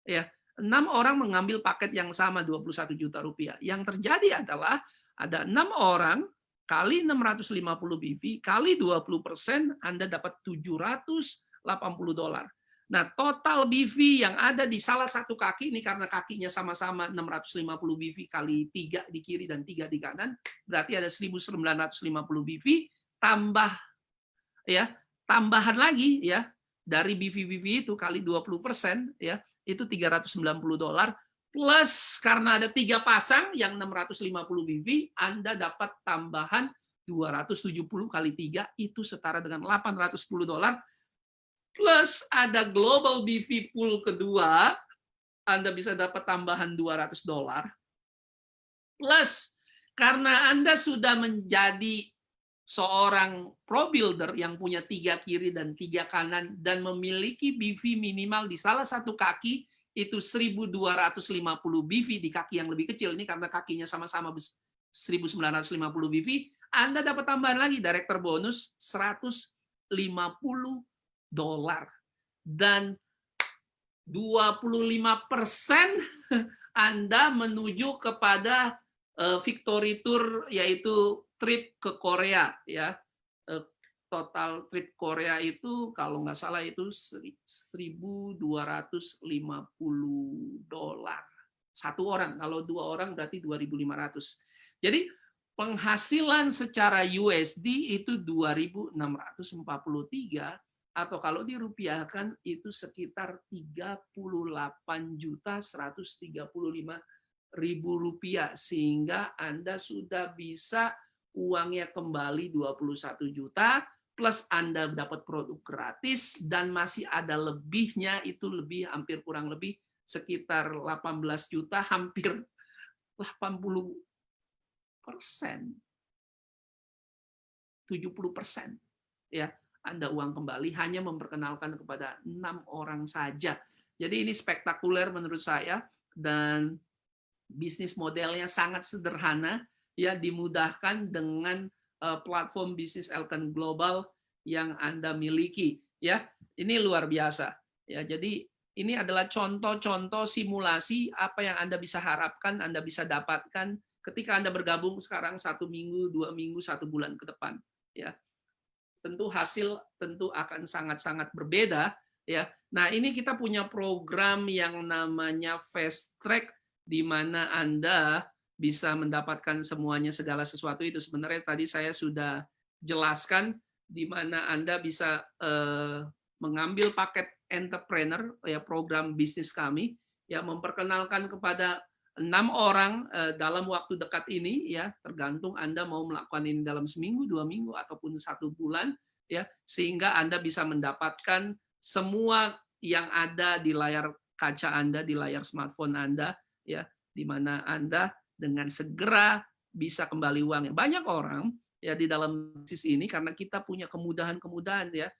ya, 6 orang mengambil paket yang sama 21 juta rupiah. Yang terjadi adalah ada 6 orang kali 650 BV kali 20%, Anda dapat $780. Nah, total BV yang ada di salah satu kaki ini, karena kakinya sama-sama 650 BV kali 3 di kiri dan 3 di kanan, berarti ada 1950 BV, tambah, ya, tambahan lagi, ya, dari BV-BV itu kali 20%, ya, itu $390, plus karena ada 3 pasang yang 650 BV, Anda dapat tambahan 270 kali 3, itu setara dengan $810, plus ada global BV pool kedua, Anda bisa dapat tambahan $200, plus karena Anda sudah menjadi seorang pro builder yang punya 3 kiri dan 3 kanan dan memiliki BV minimal di salah satu kaki itu 1250 BV di kaki yang lebih kecil, ini karena kakinya sama-sama 1950 BV, Anda dapat tambahan lagi director bonus $150 dan 25% Anda menuju kepada Victory Tour, yaitu trip ke Korea, ya. Total trip Korea itu kalau nggak salah itu $1.250 satu orang. Kalau 2 orang berarti 2.500. Jadi penghasilan secara USD itu 2.643, atau kalau dirupiahkan itu sekitar 38.135.000 rupiah, sehingga Anda sudah bisa uangnya kembali 21 juta, plus Anda dapat produk gratis, dan masih ada lebihnya, itu lebih hampir kurang lebih sekitar 18 juta, hampir 80%, 70%, ya. Anda uang kembali hanya memperkenalkan kepada 6 orang saja. Jadi ini spektakuler menurut saya, dan bisnis modelnya sangat sederhana, ya, dimudahkan dengan platform bisnis Elkan Global yang Anda miliki, ya. Ini luar biasa, ya. Jadi ini adalah contoh-contoh simulasi apa yang Anda bisa harapkan, Anda bisa dapatkan ketika Anda bergabung sekarang 1 minggu, 2 minggu, 1 bulan ke depan, ya. Tentu hasil tentu akan sangat-sangat berbeda, ya. Nah, ini kita punya program yang namanya Fast Track, di mana Anda bisa mendapatkan semuanya, segala sesuatu itu. Sebenarnya tadi saya sudah jelaskan di mana Anda bisa mengambil paket entrepreneur, ya, program bisnis kami, ya, memperkenalkan kepada 6 orang dalam waktu dekat ini, ya, tergantung Anda mau melakukan ini dalam seminggu, 2 minggu, ataupun 1 bulan, ya, sehingga Anda bisa mendapatkan semua yang ada di layar kaca Anda, di layar smartphone Anda, ya, di mana Anda dengan segera bisa kembali uangnya. Banyak orang, ya, di dalam bisnis ini, karena kita punya kemudahan-kemudahan, ya.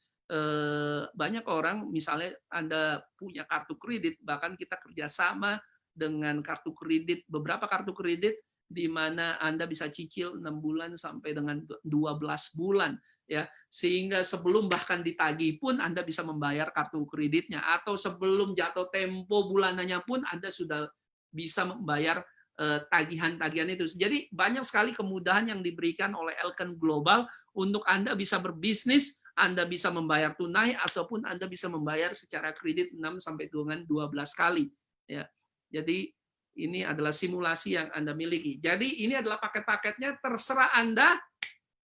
Banyak orang, misalnya Anda punya kartu kredit, bahkan kita kerjasama dengan kartu kredit, beberapa kartu kredit, di mana Anda bisa cicil 6 bulan sampai dengan 12 bulan, ya, sehingga sebelum bahkan ditagih pun Anda bisa membayar kartu kreditnya, atau sebelum jatuh tempo bulanannya pun Anda sudah bisa membayar tagihan-tagihan itu. Jadi banyak sekali kemudahan yang diberikan oleh Elkan Global untuk Anda bisa berbisnis, Anda bisa membayar tunai, ataupun Anda bisa membayar secara kredit 6 sampai dengan 12 kali, ya. Jadi ini adalah simulasi yang Anda miliki. Jadi ini adalah paket-paketnya, terserah Anda.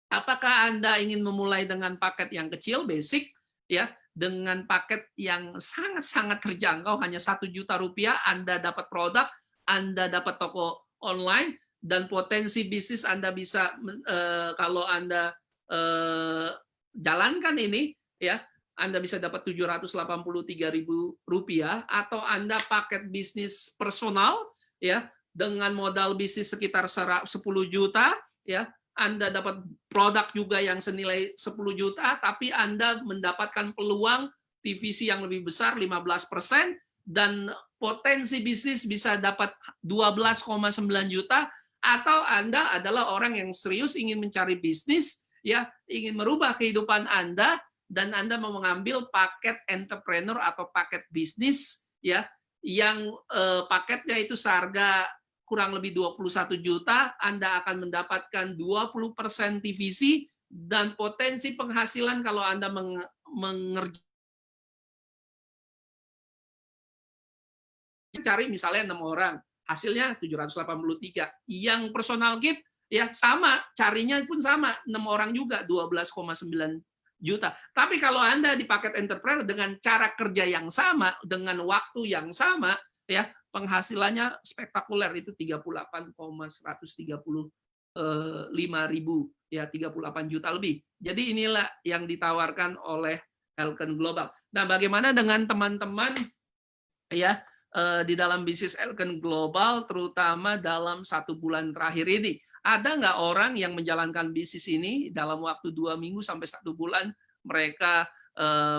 Apakah Anda ingin memulai dengan paket yang kecil, basic, ya, dengan paket yang sangat-sangat terjangkau, hanya 1 juta rupiah, Anda dapat produk, Anda dapat toko online, dan potensi bisnis Anda bisa, kalau Anda jalankan ini, ya, Anda bisa dapat 783.000 rupiah, atau Anda paket bisnis personal, ya, dengan modal bisnis sekitar 10 juta, ya, Anda dapat produk juga yang senilai 10 juta, tapi Anda mendapatkan peluang divisi yang lebih besar 15%, dan potensi bisnis bisa dapat 12,9 juta, atau Anda adalah orang yang serius ingin mencari bisnis, ya, ingin merubah kehidupan Anda, dan Anda mau mengambil paket entrepreneur atau paket bisnis, ya, yang paketnya itu seharga kurang lebih 21 juta, Anda akan mendapatkan 20% divisi, dan potensi penghasilan kalau Anda mengerjakan, cari misalnya 6 orang, hasilnya 783. Yang personal kit, ya, sama, carinya pun sama, 6 orang juga, 12,9 juta. Tapi kalau Anda di paket entrepreneur dengan cara kerja yang sama, dengan waktu yang sama, ya, penghasilannya spektakuler, itu 38,135.000, ya, 38 juta lebih. Jadi inilah yang ditawarkan oleh Elkan Global. Nah, bagaimana dengan teman-teman, ya, di dalam bisnis Elkan Global, terutama dalam 1 bulan terakhir ini? Ada nggak orang yang menjalankan bisnis ini dalam waktu 2 minggu sampai 1 bulan mereka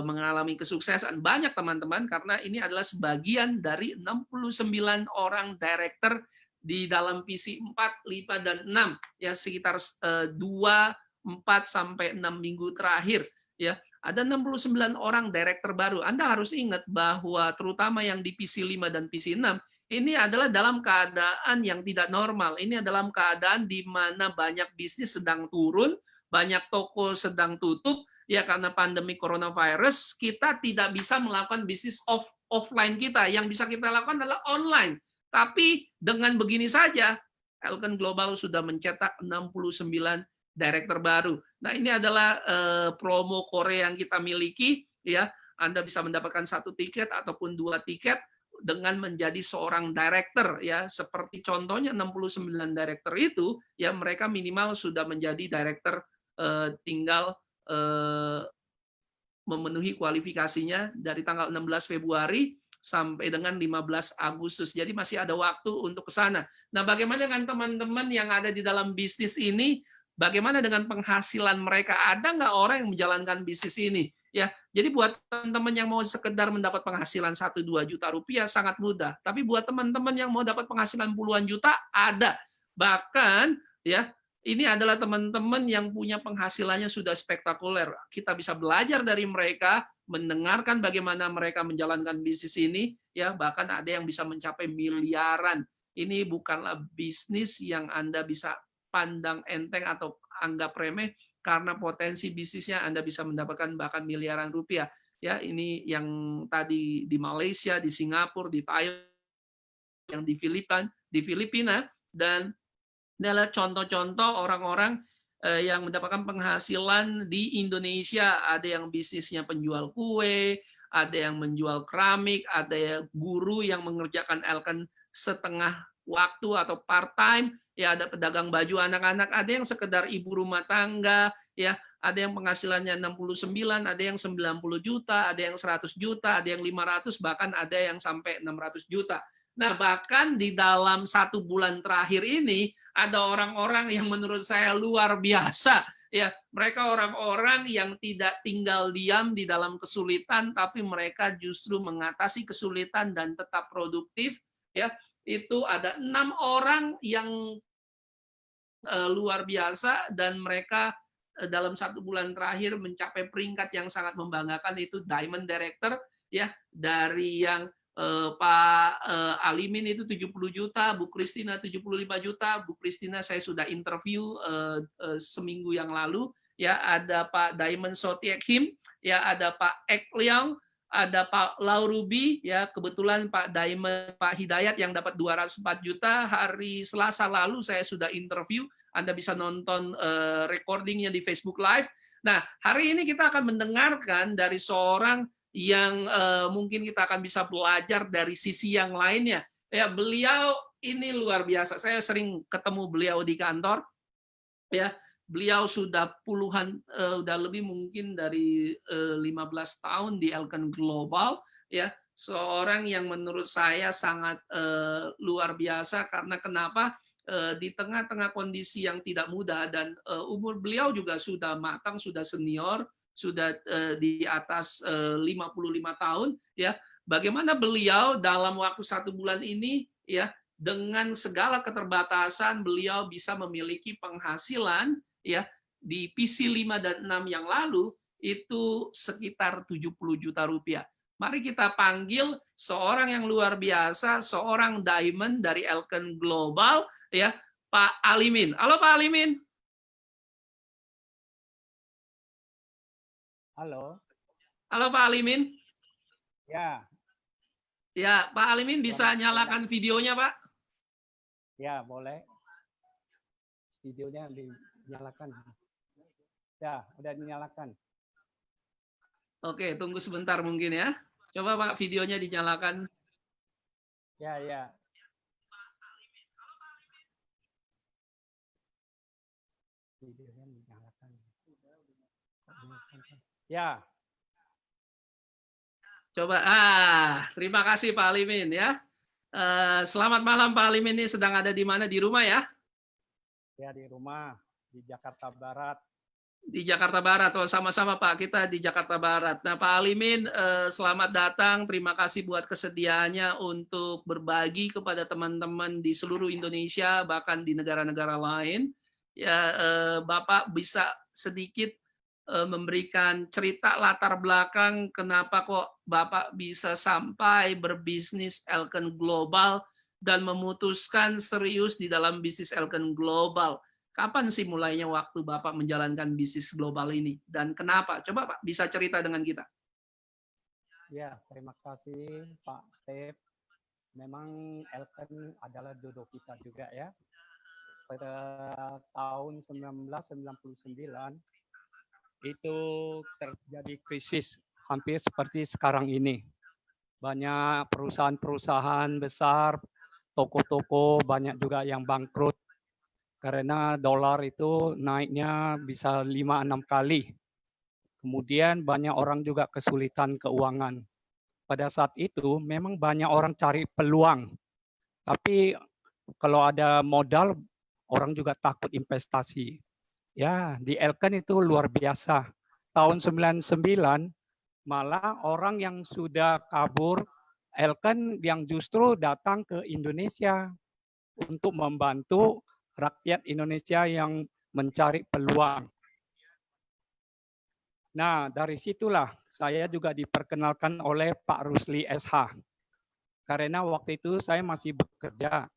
mengalami kesuksesan? Banyak teman-teman, karena ini adalah sebagian dari 69 orang director di dalam PC 4, 5, dan 6, ya sekitar 2, 4 sampai 6 minggu terakhir, ya. Ada 69 orang director baru. Anda harus ingat bahwa terutama yang di PC 5 dan PC 6 ini adalah dalam keadaan yang tidak normal. Ini adalah dalam keadaan di mana banyak bisnis sedang turun, banyak toko sedang tutup, ya karena pandemi coronavirus, kita tidak bisa melakukan bisnis offline kita. Yang bisa kita lakukan adalah online. Tapi dengan begini saja, Elkan Global sudah mencetak 69 director baru. Nah, ini adalah promo Korea yang kita miliki, ya. Anda bisa mendapatkan 1 tiket ataupun 2 tiket dengan menjadi seorang director, ya. Seperti contohnya 69 director itu, ya mereka minimal sudah menjadi director, tinggal memenuhi kualifikasinya dari tanggal 16 Februari sampai dengan 15 Agustus. Jadi masih ada waktu untuk ke sana. Nah, bagaimana dengan teman-teman yang ada di dalam bisnis ini? Bagaimana dengan penghasilan mereka? Ada nggak orang yang menjalankan bisnis ini? Ya, jadi buat teman-teman yang mau sekedar mendapat penghasilan 1-2 juta rupiah sangat mudah. Tapi buat teman-teman yang mau dapat penghasilan puluhan juta, ada. Bahkan, ya, ini adalah teman-teman yang punya penghasilannya sudah spektakuler. Kita bisa belajar dari mereka, mendengarkan bagaimana mereka menjalankan bisnis ini, ya bahkan ada yang bisa mencapai miliaran. Ini bukanlah bisnis yang Anda bisa pandang enteng atau anggap remeh, karena potensi bisnisnya Anda bisa mendapatkan bahkan miliaran rupiah. Ya, ini yang tadi di Malaysia, di Singapura, di Thailand, yang di Filipina, dan ini adalah contoh-contoh orang-orang yang mendapatkan penghasilan di Indonesia. Ada yang bisnisnya penjual kue, ada yang menjual keramik, ada yang guru yang mengerjakan Elkan setengah waktu atau part-time, ya ada pedagang baju anak-anak, ada yang sekedar ibu rumah tangga, ya ada yang penghasilannya 69, ada yang 90 juta, ada yang 100 juta, ada yang 500, bahkan ada yang sampai 600 juta. Nah, bahkan di dalam 1 bulan terakhir ini, ada orang-orang yang menurut saya luar biasa. Ya, mereka orang-orang yang tidak tinggal diam di dalam kesulitan, tapi mereka justru mengatasi kesulitan dan tetap produktif. Ya, itu ada 6 orang yang luar biasa, dan mereka dalam 1 bulan terakhir mencapai peringkat yang sangat membanggakan, itu Diamond Director, ya, dari yang Pak Alimin itu 70 juta, Bu Kristina 75 juta. Bu Kristina saya sudah interview seminggu yang lalu, ya ada Pak Diamond Sotiek Kim, ya ada Pak Ek Leong, ada Pak Lau Ruby, ya kebetulan Pak Diamond Pak Hidayat yang dapat 204 juta. Hari Selasa lalu saya sudah interview, Anda bisa nonton recordingnya di Facebook Live. Nah, hari ini kita akan mendengarkan dari seorang yang mungkin kita akan bisa belajar dari sisi yang lainnya. Ya, beliau ini luar biasa. Saya sering ketemu beliau di kantor. Ya, beliau sudah puluhan, udah lebih mungkin dari 15 tahun di Elkan Global. Ya, seorang yang menurut saya sangat luar biasa, karena kenapa? Di tengah-tengah kondisi yang tidak mudah, dan umur beliau juga sudah matang, sudah senior, sudah di atas 55 tahun, ya. Bagaimana beliau dalam waktu 1 bulan ini, ya, dengan segala keterbatasan beliau bisa memiliki penghasilan, ya, di PC 5 dan 6 yang lalu itu sekitar 70 juta rupiah. Mari kita panggil seorang yang luar biasa, seorang diamond dari Elkan Global, ya, Pak Alimin. Halo Pak Alimin. Halo. Halo Pak Alimin. Ya. Ya, Pak Alimin bisa nyalakan videonya, Pak? Ya, boleh. Videonya dinyalakan. Ya, udah dinyalakan. Oke, tunggu sebentar mungkin ya. Coba Pak, videonya dinyalakan. Ya, ya. Videonya dinyalakan. Ya. Coba, terima kasih Pak Alimin ya. Selamat malam Pak Alimin, ini sedang ada di mana? Di rumah ya? Ya di rumah di Jakarta Barat. Di Jakarta Barat. Oh, sama-sama Pak, kita di Jakarta Barat. Nah, Pak Alimin, selamat datang. Terima kasih buat kesediaannya untuk berbagi kepada teman-teman di seluruh Indonesia, bahkan di negara-negara lain. Ya, Bapak bisa sedikit memberikan cerita latar belakang kenapa kok Bapak bisa sampai berbisnis Elken Global dan memutuskan serius di dalam bisnis Elken Global. Kapan sih mulainya waktu Bapak menjalankan bisnis global ini? Dan kenapa? Coba Pak bisa cerita dengan kita. Ya, terima kasih Pak Steve. Memang Elken adalah jodoh kita juga ya. Pada tahun 1999 itu terjadi krisis hampir seperti sekarang ini. Banyak perusahaan-perusahaan besar, toko-toko banyak juga yang bangkrut. Karena dolar itu naiknya bisa 5-6 kali. Kemudian banyak orang juga kesulitan keuangan. Pada saat itu memang banyak orang cari peluang. Tapi kalau ada modal, orang juga takut investasi. Ya, di Elken itu luar biasa. Tahun 99 malah orang yang sudah kabur Elken yang justru datang ke Indonesia untuk membantu rakyat Indonesia yang mencari peluang. Nah, dari situlah saya juga diperkenalkan oleh Pak Rusli SH. Karena waktu itu saya masih bekerja.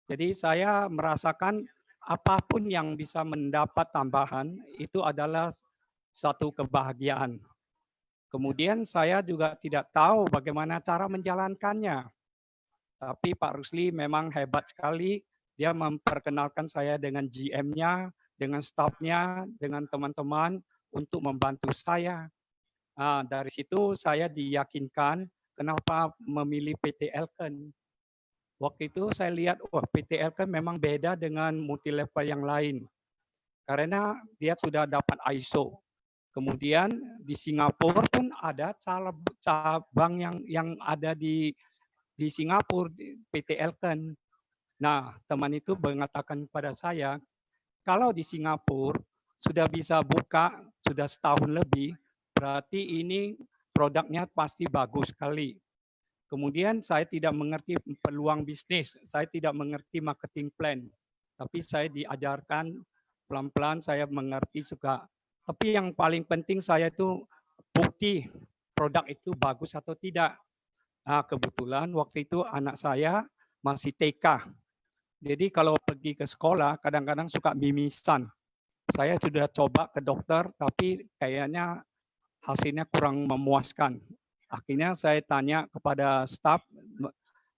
Jadi saya merasakan apapun yang bisa mendapat tambahan itu adalah satu kebahagiaan. Kemudian saya juga tidak tahu bagaimana cara menjalankannya. Tapi Pak Rusli memang hebat sekali. Dia memperkenalkan saya dengan GM-nya, dengan staff-nya, dengan teman-teman untuk membantu saya. Nah, dari situ saya diyakinkan kenapa memilih PT Elken. Waktu itu saya lihat, wah PT Elken memang beda dengan multi level yang lain. Karena dia sudah dapat ISO. Kemudian di Singapura pun ada cabang yang ada di Singapura, PT Elken. Nah, teman itu mengatakan kepada saya, kalau di Singapura sudah bisa buka, sudah setahun lebih, berarti ini produknya pasti bagus sekali. Kemudian saya tidak mengerti peluang bisnis, saya tidak mengerti marketing plan, tapi saya diajarkan pelan-pelan saya mengerti juga. Tapi yang paling penting saya itu bukti produk itu bagus atau tidak. Nah, kebetulan waktu itu anak saya masih TK. Jadi kalau pergi ke sekolah kadang-kadang suka mimisan. Saya sudah coba ke dokter tapi kayaknya hasilnya kurang memuaskan. Akhirnya saya tanya kepada staf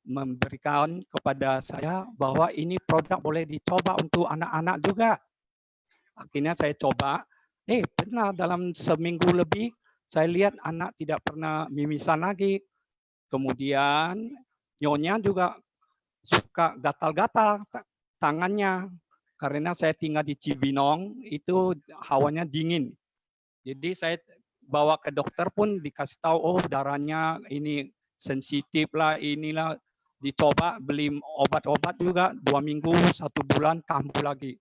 memberikan kepada saya bahwa ini produk boleh dicoba untuk anak-anak juga. Akhirnya saya coba, benar dalam seminggu lebih saya lihat anak tidak pernah mimisan lagi. Kemudian nyonya juga suka gatal-gatal tangannya karena saya tinggal di Cibinong itu hawanya dingin. Jadi saya bawa ke dokter pun dikasih tahu oh darahnya ini sensitif lah inilah, dicoba beli obat-obat juga 2 minggu 1 bulan kambuh lagi.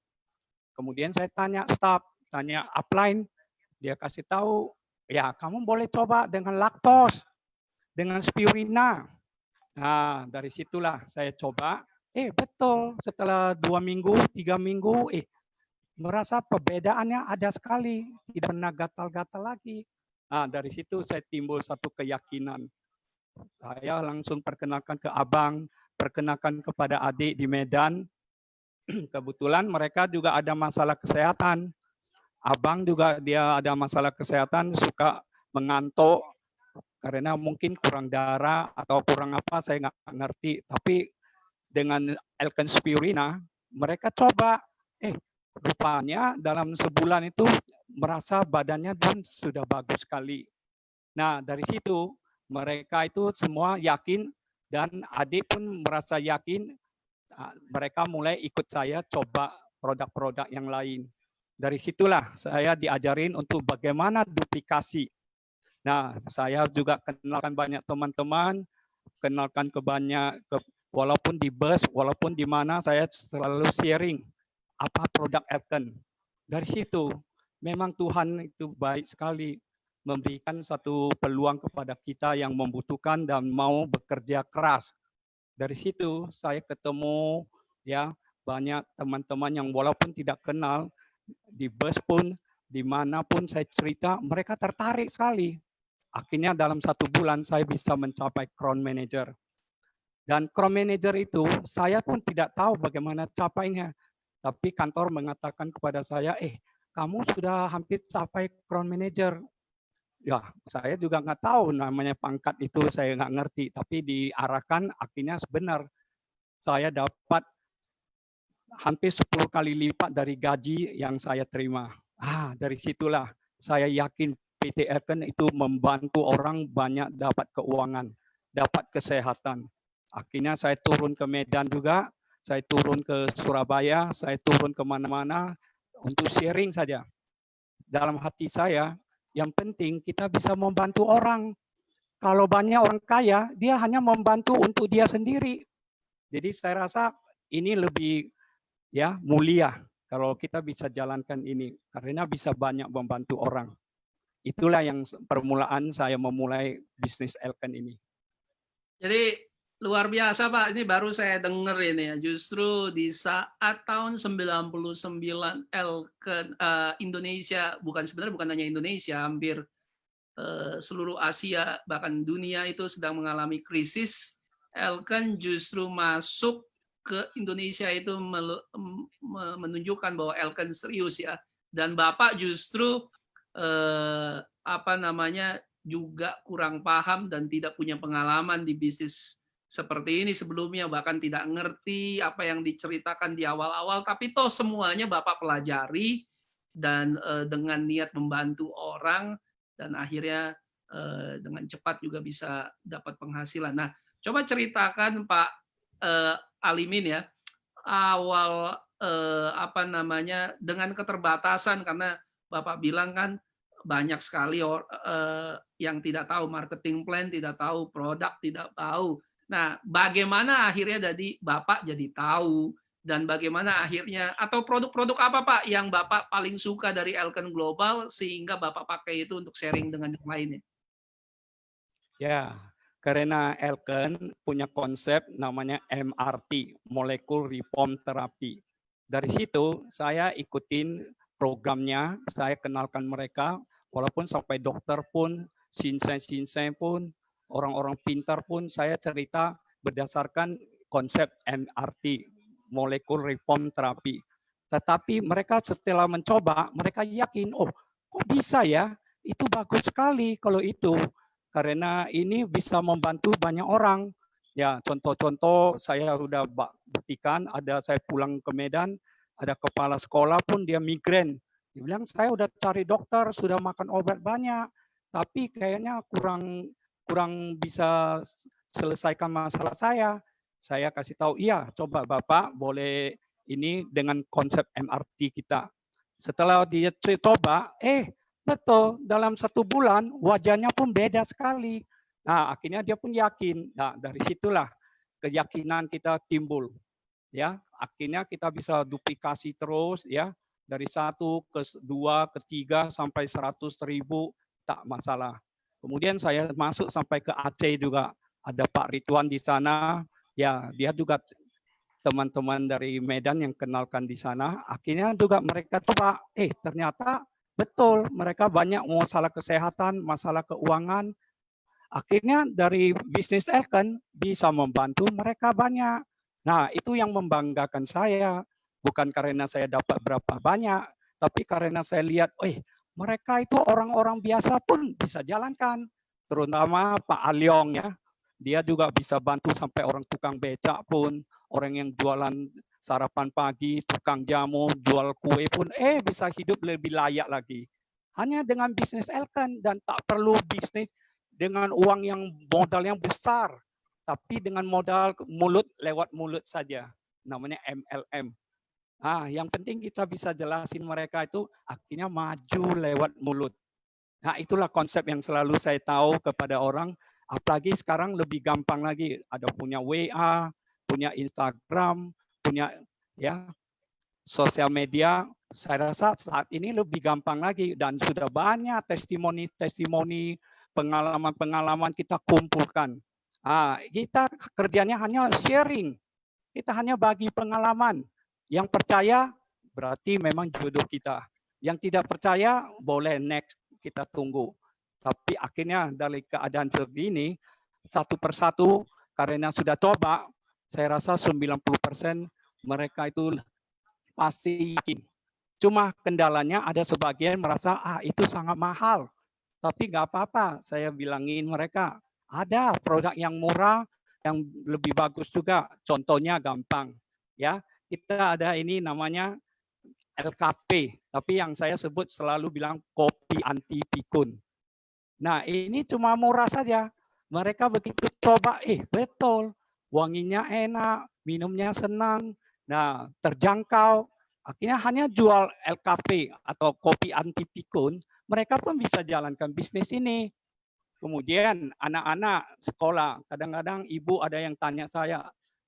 Kemudian saya tanya staf, tanya upline, dia kasih tahu ya kamu boleh coba dengan laktos, dengan spirulina. Nah, dari situlah saya coba, betul setelah 2 minggu, 3 minggu, merasa perbedaannya ada sekali, tidak pernah gatal-gatal lagi. Nah, dari situ saya timbul satu keyakinan. Saya langsung perkenalkan ke abang, perkenalkan kepada adik di Medan. Kebetulan mereka juga ada masalah kesehatan. Abang juga dia ada masalah kesehatan, suka mengantuk, karena mungkin kurang darah atau kurang apa saya nggak ngerti. Tapi dengan Elken Spirulina mereka coba, rupanya dalam sebulan itu merasa badannya pun sudah bagus sekali. Nah dari situ mereka itu semua yakin dan adik pun merasa yakin. Mereka mulai ikut saya coba produk-produk yang lain. Dari situlah saya diajarin untuk bagaimana duplikasi. Nah, saya juga kenalkan banyak teman-teman, kenalkan ke banyak, walaupun di bus, walaupun di mana saya selalu sharing apa produk Elken. Dari situ memang Tuhan itu baik sekali memberikan satu peluang kepada kita yang membutuhkan dan mau bekerja keras. Dari situ saya ketemu ya banyak teman-teman yang walaupun tidak kenal di bus pun dimanapun saya cerita mereka tertarik sekali. Akhirnya dalam 1 bulan saya bisa mencapai crown manager. Dan crown manager itu saya pun tidak tahu bagaimana capainya. Tapi kantor mengatakan kepada saya, kamu sudah hampir capai crown manager. Ya, saya juga nggak tahu namanya pangkat itu, saya nggak ngerti. Tapi diarahkan akhirnya benar. Saya dapat hampir 10 kali lipat dari gaji yang saya terima. Dari situlah saya yakin PT Elken itu membantu orang banyak dapat keuangan, dapat kesehatan. Akhirnya saya turun ke Medan juga, saya turun ke Surabaya, saya turun ke mana-mana untuk sharing saja. Dalam hati saya, yang penting kita bisa membantu orang. Kalau banyak orang kaya, dia hanya membantu untuk dia sendiri. Jadi saya rasa ini lebih ya mulia kalau kita bisa jalankan ini karena bisa banyak membantu orang. Itulah yang permulaan saya memulai bisnis Elken ini. Jadi luar biasa Pak, ini baru saya dengar ini ya. Justru di saat tahun 99 Elken Indonesia, sebenarnya bukan hanya Indonesia, hampir seluruh Asia bahkan dunia itu sedang mengalami krisis. Elken justru masuk ke Indonesia itu menunjukkan bahwa Elken serius ya. Dan Bapak justru juga kurang paham dan tidak punya pengalaman di bisnis seperti ini sebelumnya, bahkan tidak ngerti apa yang diceritakan di awal-awal, tapi toh semuanya Bapak pelajari dan dengan niat membantu orang dan akhirnya dengan cepat juga bisa dapat penghasilan. Nah, coba ceritakan Pak Alimin ya, awal dengan keterbatasan karena Bapak bilang kan banyak sekali yang tidak tahu marketing plan, tidak tahu produk, tidak tahu. Nah, bagaimana akhirnya Bapak jadi tahu dan bagaimana akhirnya atau produk-produk apa Pak yang Bapak paling suka dari Elken Global sehingga Bapak pakai itu untuk sharing dengan yang lainnya? Ya, karena Elken punya konsep namanya MRT, Molecular Reform Therapy. Dari situ saya ikutin programnya, saya kenalkan mereka, walaupun sampai dokter pun, sinsai pun, orang-orang pintar pun, saya cerita berdasarkan konsep MRT, Molecular Reform Therapy. Tetapi mereka setelah mencoba, mereka yakin, kok bisa ya? Itu bagus sekali kalau itu. Karena ini bisa membantu banyak orang. Ya, contoh-contoh saya sudah buktikan, saya pulang ke Medan, ada kepala sekolah pun dia migrain. Dia bilang, saya udah cari dokter, sudah makan obat banyak, tapi kayaknya kurang bisa selesaikan masalah saya. Saya kasih tahu, iya, coba Bapak boleh ini dengan konsep MRT kita. Setelah dia coba, betul, dalam 1 bulan wajahnya pun beda sekali. Nah, akhirnya dia pun yakin. Nah, dari situlah keyakinan kita timbul. Ya, akhirnya kita bisa duplikasi terus ya, dari 1 ke 2 ke 3 sampai 100.000 tak masalah. Kemudian saya masuk sampai ke Aceh juga, ada Pak Ridwan di sana. Ya, dia juga teman-teman dari Medan yang kenalkan di sana. Akhirnya juga mereka coba, ternyata betul, mereka banyak masalah kesehatan, masalah keuangan. Akhirnya dari bisnis Elken bisa membantu mereka banyak. Nah, itu yang membanggakan saya. Bukan karena saya dapat berapa banyak, tapi karena saya lihat, mereka itu orang-orang biasa pun bisa jalankan. Terutama Pak Alyong ya. Dia juga bisa bantu sampai orang tukang becak pun, orang yang jualan sarapan pagi, tukang jamu, jual kue pun, bisa hidup lebih layak lagi. Hanya dengan bisnis Elken dan tak perlu bisnis dengan uang yang modal yang besar, tapi dengan modal mulut lewat mulut saja, namanya MLM. Yang penting kita bisa jelasin mereka itu akhirnya maju lewat mulut. Nah, itulah konsep yang selalu saya tahu kepada orang, apalagi sekarang lebih gampang lagi, ada punya WA, punya Instagram, punya ya sosial media, saya rasa saat ini lebih gampang lagi dan sudah banyak testimoni-testimoni, pengalaman-pengalaman kita kumpulkan. Kita kerjanya hanya sharing, kita hanya bagi pengalaman. Yang percaya berarti memang jodoh kita. Yang tidak percaya boleh next, kita tunggu. Tapi akhirnya dari keadaan seperti ini, satu persatu karena sudah coba, saya rasa 90% mereka itu pasti yakin. Cuma kendalanya ada sebagian merasa itu sangat mahal. Tapi nggak apa-apa, saya bilangin mereka ada produk yang murah, yang lebih bagus juga. Contohnya gampang, ya. Kita ada ini namanya LKP, tapi yang saya sebut selalu bilang kopi anti pikun. Nah, ini cuma murah saja. Mereka begitu coba, betul, wanginya enak, minumnya senang, nah terjangkau. Akhirnya hanya jual LKP atau kopi anti pikun, mereka pun bisa jalankan bisnis ini. Kemudian anak-anak sekolah, kadang-kadang ibu ada yang tanya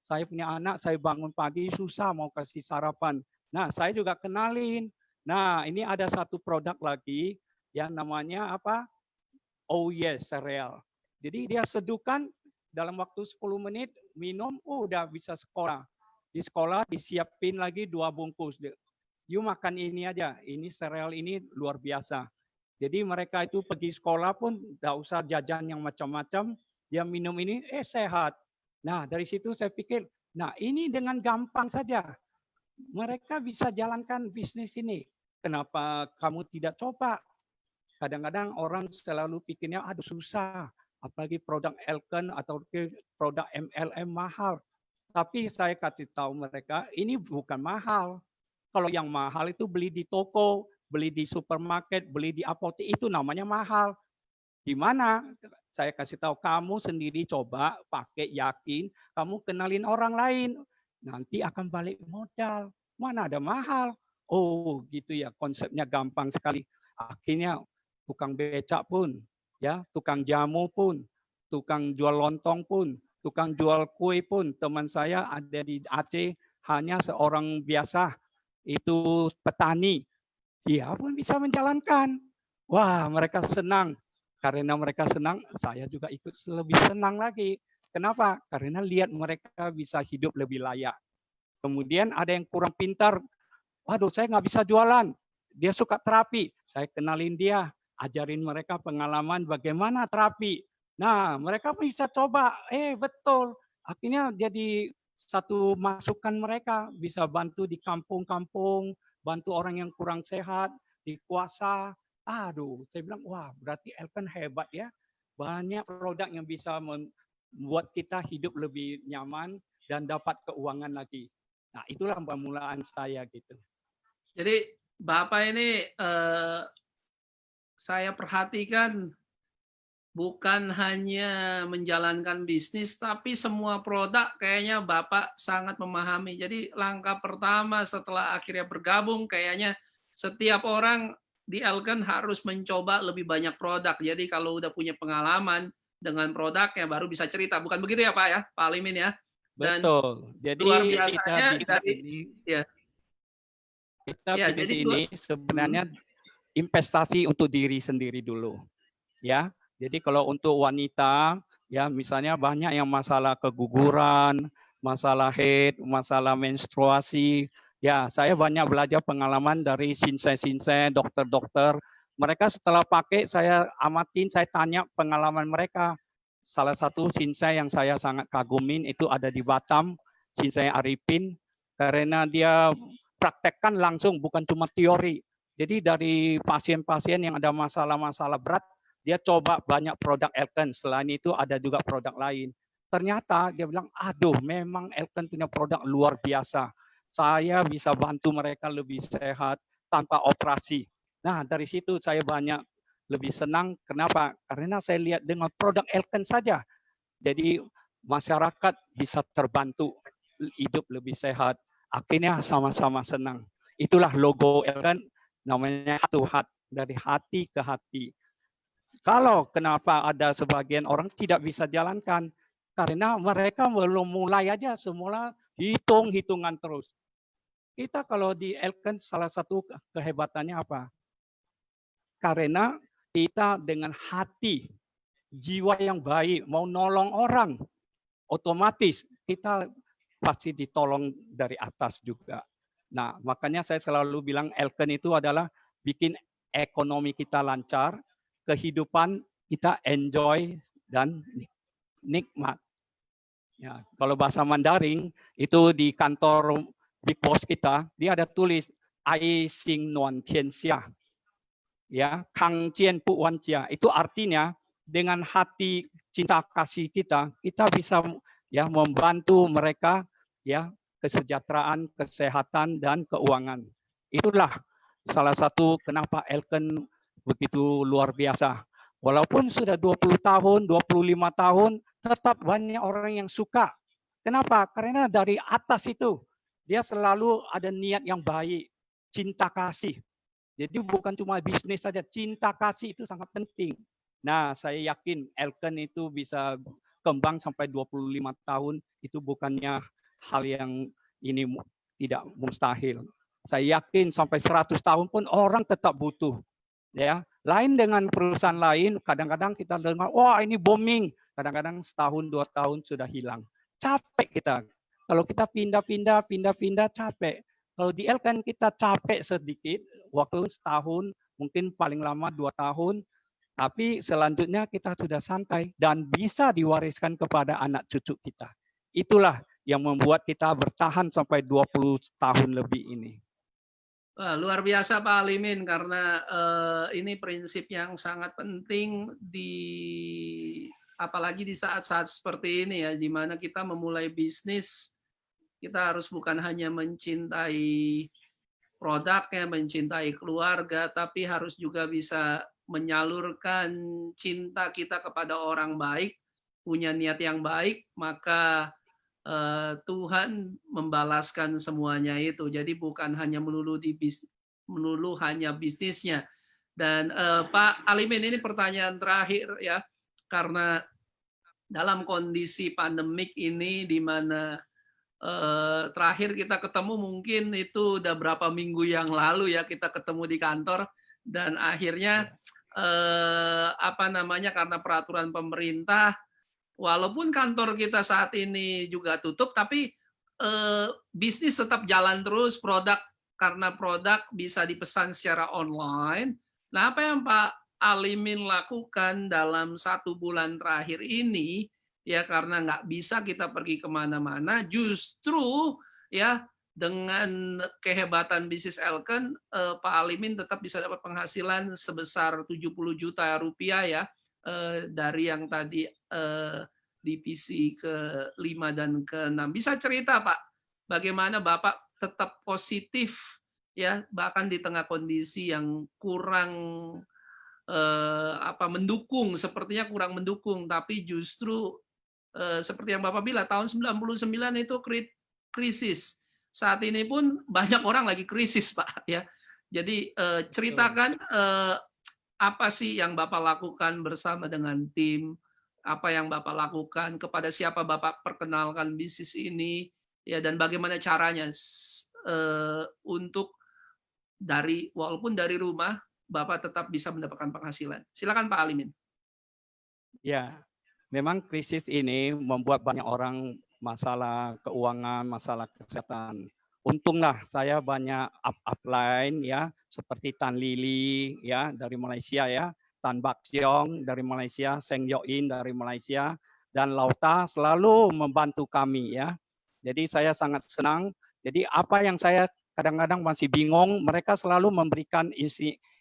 saya punya anak, saya bangun pagi susah mau kasih sarapan. Nah, saya juga kenalin. Nah, ini ada satu produk lagi yang namanya apa? Oh yes, sereal. Jadi dia seduhkan dalam waktu 10 menit, minum, udah bisa sekolah. Di sekolah disiapin lagi 2 bungkus. You makan ini aja, ini sereal ini luar biasa. Jadi mereka itu pergi sekolah pun tidak usah jajan yang macam-macam, dia minum ini, sehat. Nah dari situ saya pikir, nah ini dengan gampang saja, mereka bisa jalankan bisnis ini. Kenapa kamu tidak coba? Kadang-kadang orang selalu pikirnya, aduh susah, apalagi produk Elken atau produk MLM mahal. Tapi saya kasih tahu mereka, ini bukan mahal. Kalau yang mahal itu beli di toko, beli di supermarket, beli di apotek, itu namanya mahal. Di mana? Saya kasih tahu, kamu sendiri coba, pakai, yakin, kamu kenalin orang lain, nanti akan balik modal. Mana ada mahal? Oh gitu ya, konsepnya gampang sekali. Akhirnya tukang becak pun, ya, tukang jamu pun, tukang jual lontong pun, tukang jual kue pun. Teman saya ada di Aceh, hanya seorang biasa, itu petani, dia pun bisa menjalankan. Wah, mereka senang. Karena mereka senang, saya juga ikut lebih senang lagi. Kenapa? Karena lihat mereka bisa hidup lebih layak. Kemudian ada yang kurang pintar, waduh saya nggak bisa jualan, dia suka terapi, saya kenalin dia, ajarin mereka pengalaman bagaimana terapi. Nah, mereka bisa coba, betul. Akhirnya jadi satu masukan mereka, bisa bantu di kampung-kampung, bantu orang yang kurang sehat, di kuasa. Aduh, saya bilang, wah berarti Elken hebat ya. Banyak produk yang bisa membuat kita hidup lebih nyaman dan dapat keuangan lagi. Nah, itulah permulaan saya gitu. Jadi Bapak ini saya perhatikan bukan hanya menjalankan bisnis, tapi semua produk kayaknya Bapak sangat memahami. Jadi langkah pertama setelah akhirnya bergabung, kayaknya setiap orang di Elken harus mencoba lebih banyak produk. Jadi kalau udah punya pengalaman dengan produknya baru bisa cerita. Bukan begitu ya Pak ya, Pak Alimin ya? Dan betul. Jadi luar biasanya kita bisnis ini, ya. kita Ya, bisnis jadi ini sebenarnya investasi untuk diri sendiri dulu, ya. Jadi kalau untuk wanita, ya misalnya banyak yang masalah keguguran, masalah haid, masalah menstruasi. Ya, saya banyak belajar pengalaman dari sinsai-sinsai, dokter-dokter. Mereka setelah pakai, saya amatin, saya tanya pengalaman mereka. Salah satu sinsai yang saya sangat kagumin itu ada di Batam, Sinsai Arifin, karena dia praktekkan langsung, bukan cuma teori. Jadi dari pasien-pasien yang ada masalah-masalah berat, dia coba banyak produk Elken. Selain itu ada juga produk lain. Ternyata dia bilang, aduh memang Elken punya produk luar biasa. Saya bisa bantu mereka lebih sehat tanpa operasi. Nah dari situ saya banyak lebih senang. Kenapa? Karena saya lihat dengan produk Elken saja. Jadi masyarakat bisa terbantu hidup lebih sehat. Akhirnya sama-sama senang. Itulah logo Elken, namanya Heart to Heart, dari hati ke hati. Kalau kenapa ada sebagian orang tidak bisa jalankan? Karena mereka belum mulai aja, semula hitung-hitungan terus. Kita kalau di Elken salah satu kehebatannya apa? Karena kita dengan hati, jiwa yang baik, mau nolong orang, otomatis kita pasti ditolong dari atas juga. Nah, makanya saya selalu bilang Elken itu adalah bikin ekonomi kita lancar, kehidupan kita enjoy dan nikmat. Ya, kalau bahasa Mandarin itu di kantor Big Boss kita, dia ada tulis Ai Xing Nuan Tian Xia. Ya, Kang Jian Pu Wan Jia. Itu artinya dengan hati cinta kasih kita bisa ya membantu mereka ya kesejahteraan, kesehatan dan keuangan. Itulah salah satu kenapa Elken begitu luar biasa. Walaupun sudah 20 tahun, 25 tahun, tetap banyak orang yang suka. Kenapa? Karena dari atas itu dia selalu ada niat yang baik, cinta kasih. Jadi bukan cuma bisnis saja, cinta kasih itu sangat penting. Nah, saya yakin Elken itu bisa kembang sampai 25 tahun, itu bukannya hal yang ini tidak mustahil. Saya yakin sampai 100 tahun pun orang tetap butuh. Ya, lain dengan perusahaan lain, kadang-kadang kita dengar, wah ini booming, kadang-kadang setahun 2 tahun sudah hilang. Capek kita. Kalau kita pindah-pindah capek. Kalau di Elken kita capek sedikit, waktu setahun, mungkin paling lama 2 tahun, tapi selanjutnya kita sudah santai dan bisa diwariskan kepada anak cucu kita. Itulah yang membuat kita bertahan sampai 20 tahun lebih ini. Wah, luar biasa Pak Alimin, karena ini prinsip yang sangat penting apalagi di saat-saat seperti ini ya, di mana kita memulai bisnis, kita harus bukan hanya mencintai produknya, mencintai keluarga, tapi harus juga bisa menyalurkan cinta kita kepada orang baik, punya niat yang baik, maka Tuhan membalaskan semuanya itu. Jadi bukan hanya melulu hanya bisnisnya. Dan Pak Alimin, ini pertanyaan terakhir ya, karena dalam kondisi pandemik ini di mana terakhir kita ketemu mungkin itu udah berapa minggu yang lalu ya, kita ketemu di kantor, dan akhirnya karena peraturan pemerintah, walaupun kantor kita saat ini juga tutup, tapi bisnis tetap jalan terus, karena produk bisa dipesan secara online. Nah, apa yang Pak Alimin lakukan dalam 1 bulan terakhir ini, ya karena nggak bisa kita pergi kemana-mana, justru ya dengan kehebatan bisnis Elken, Pak Alimin tetap bisa dapat penghasilan sebesar 70 juta rupiah ya, dari yang tadi divisi ke-5 dan ke-6. Bisa cerita Pak, bagaimana Bapak tetap positif ya, bahkan di tengah kondisi yang kurang mendukung, sepertinya kurang mendukung, tapi justru seperti yang Bapak bilang, tahun 99 itu krisis. Saat ini pun banyak orang lagi krisis Pak ya. Jadi ceritakan apa sih yang Bapak lakukan bersama dengan tim, apa yang Bapak lakukan, kepada siapa Bapak perkenalkan bisnis ini, ya, dan bagaimana caranya untuk walaupun dari rumah, Bapak tetap bisa mendapatkan penghasilan. Silakan Pak Alimin. Ya, memang krisis ini membuat banyak orang masalah keuangan, masalah kesehatan. Untunglah saya banyak upline ya, seperti Tan Lili ya dari Malaysia ya, Tan Bak Siong dari Malaysia, Seng Yoin dari Malaysia, dan Lauta selalu membantu kami ya. Jadi saya sangat senang. Jadi apa yang saya kadang-kadang masih bingung, mereka selalu memberikan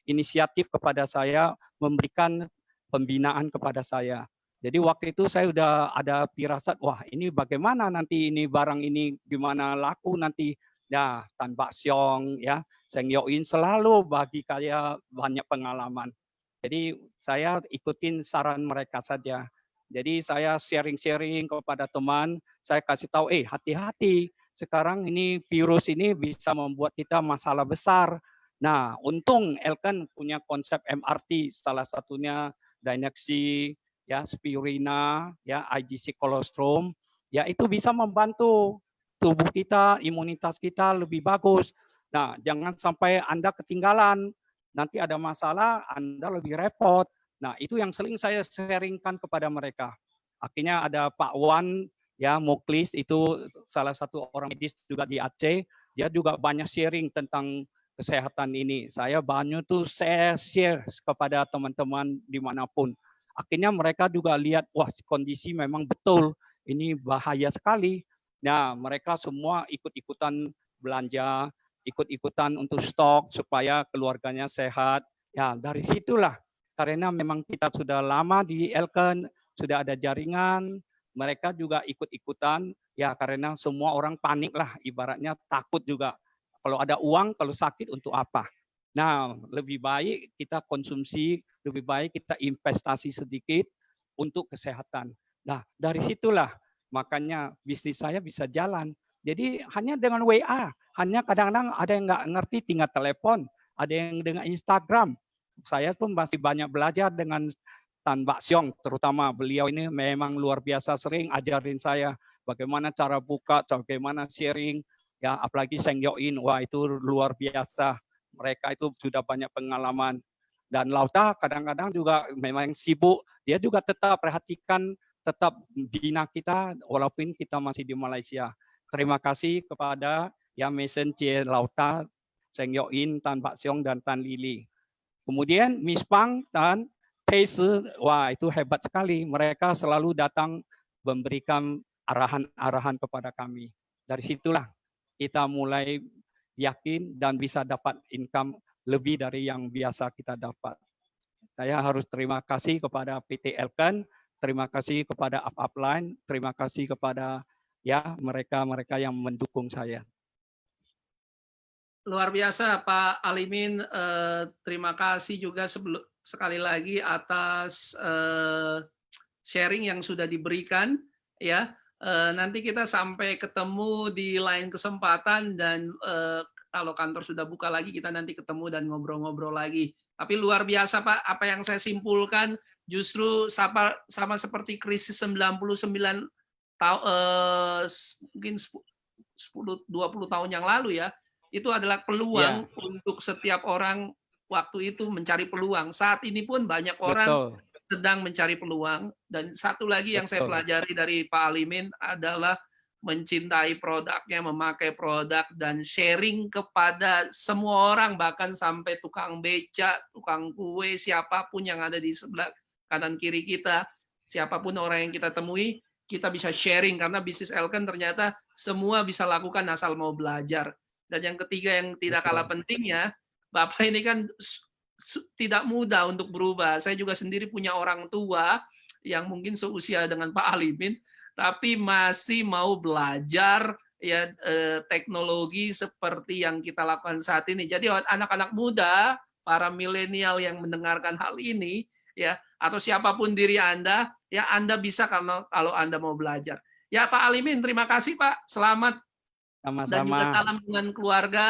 inisiatif kepada saya, memberikan pembinaan kepada saya. Jadi waktu itu saya udah ada firasat, wah ini bagaimana nanti ini barang ini gimana laku nanti. Ya, Tan Bak Siong, ya, Seng Yoin selalu bagi saya banyak pengalaman. Jadi saya ikutin saran mereka saja. Jadi saya sharing-sharing kepada teman, saya kasih tahu, hati-hati, sekarang ini virus ini bisa membuat kita masalah besar. Nah, untung Elken punya konsep MRT, salah satunya Dynex, ya, Spirina, ya, IGC Colostrum, ya itu bisa membantu. tubuh kita, imunitas kita lebih bagus. Nah, jangan sampai Anda ketinggalan. Nanti ada masalah, Anda lebih repot. Nah, itu yang sering saya sharingkan kepada mereka. Akhirnya ada Pak Wan, ya Muklis, itu salah satu orang medis juga di Aceh. Dia juga banyak sharing tentang kesehatan ini. Saya banyak tuh saya share kepada teman-teman dimanapun. Akhirnya mereka juga lihat, wah kondisi memang betul, ini bahaya sekali. Nah, mereka semua ikut-ikutan belanja, ikut-ikutan untuk stok supaya keluarganya sehat. Ya, dari situlah karena memang kita sudah lama di Elken, sudah ada jaringan, mereka juga ikut-ikutan ya karena semua orang panik lah, ibaratnya takut juga. Kalau ada uang, kalau sakit untuk apa? Nah, lebih baik kita konsumsi, lebih baik kita investasi sedikit untuk kesehatan. Nah, dari situlah makanya bisnis saya bisa jalan. Jadi hanya dengan WA, hanya kadang-kadang ada yang nggak ngerti tinggal telepon, ada yang dengan Instagram. Saya pun masih banyak belajar dengan Tan Bak Siong, terutama beliau ini memang luar biasa sering ajarin saya bagaimana cara buka, bagaimana sharing, ya apalagi Seng Yoin, wah itu luar biasa. Mereka itu sudah banyak pengalaman. Dan Lauta kadang-kadang juga memang sibuk, dia juga tetap perhatikan, tetap bina kita walaupun kita masih di Malaysia. Terima kasih kepada yang Mason C. Lauta, Seng Yoin, Tan Bak Siong, dan Tan Lili. Kemudian Miss Pang dan Pace, wah itu hebat sekali. Mereka selalu datang memberikan arahan-arahan kepada kami. Dari situlah kita mulai yakin dan bisa dapat income lebih dari yang biasa kita dapat. Saya harus terima kasih kepada PT Elken, terima kasih kepada Upline, terima kasih kepada ya mereka-mereka yang mendukung saya. Luar biasa Pak Alimin, terima kasih juga sekali lagi atas sharing yang sudah diberikan ya. Nanti kita sampai ketemu di lain kesempatan dan kalau kantor sudah buka lagi kita nanti ketemu dan ngobrol-ngobrol lagi. Tapi luar biasa Pak, apa yang saya simpulkan justru sama seperti krisis 99 mungkin 10-20 tahun yang lalu ya. Itu adalah peluang untuk setiap orang waktu itu mencari peluang. Saat ini pun banyak orang sedang mencari peluang. Dan satu lagi yang saya pelajari dari Pak Alimin adalah mencintai produknya, memakai produk, dan sharing kepada semua orang, bahkan sampai tukang beca, tukang kue, siapapun yang ada di sebelah kanan kiri kita, siapapun orang yang kita temui, kita bisa sharing, karena bisnis Elken ternyata semua bisa lakukan asal mau belajar. Dan yang ketiga yang tidak kalah pentingnya, Bapak ini kan tidak mudah untuk berubah. Saya juga sendiri punya orang tua yang mungkin seusia dengan Pak Alimin, tapi masih mau belajar ya teknologi seperti yang kita lakukan saat ini. Jadi anak-anak muda, para milenial yang mendengarkan hal ini, ya atau siapapun diri Anda, ya Anda bisa kalau Anda mau belajar. Ya Pak Alimin, terima kasih Pak. Selamat. Sama-sama. Dan juga salam dengan keluarga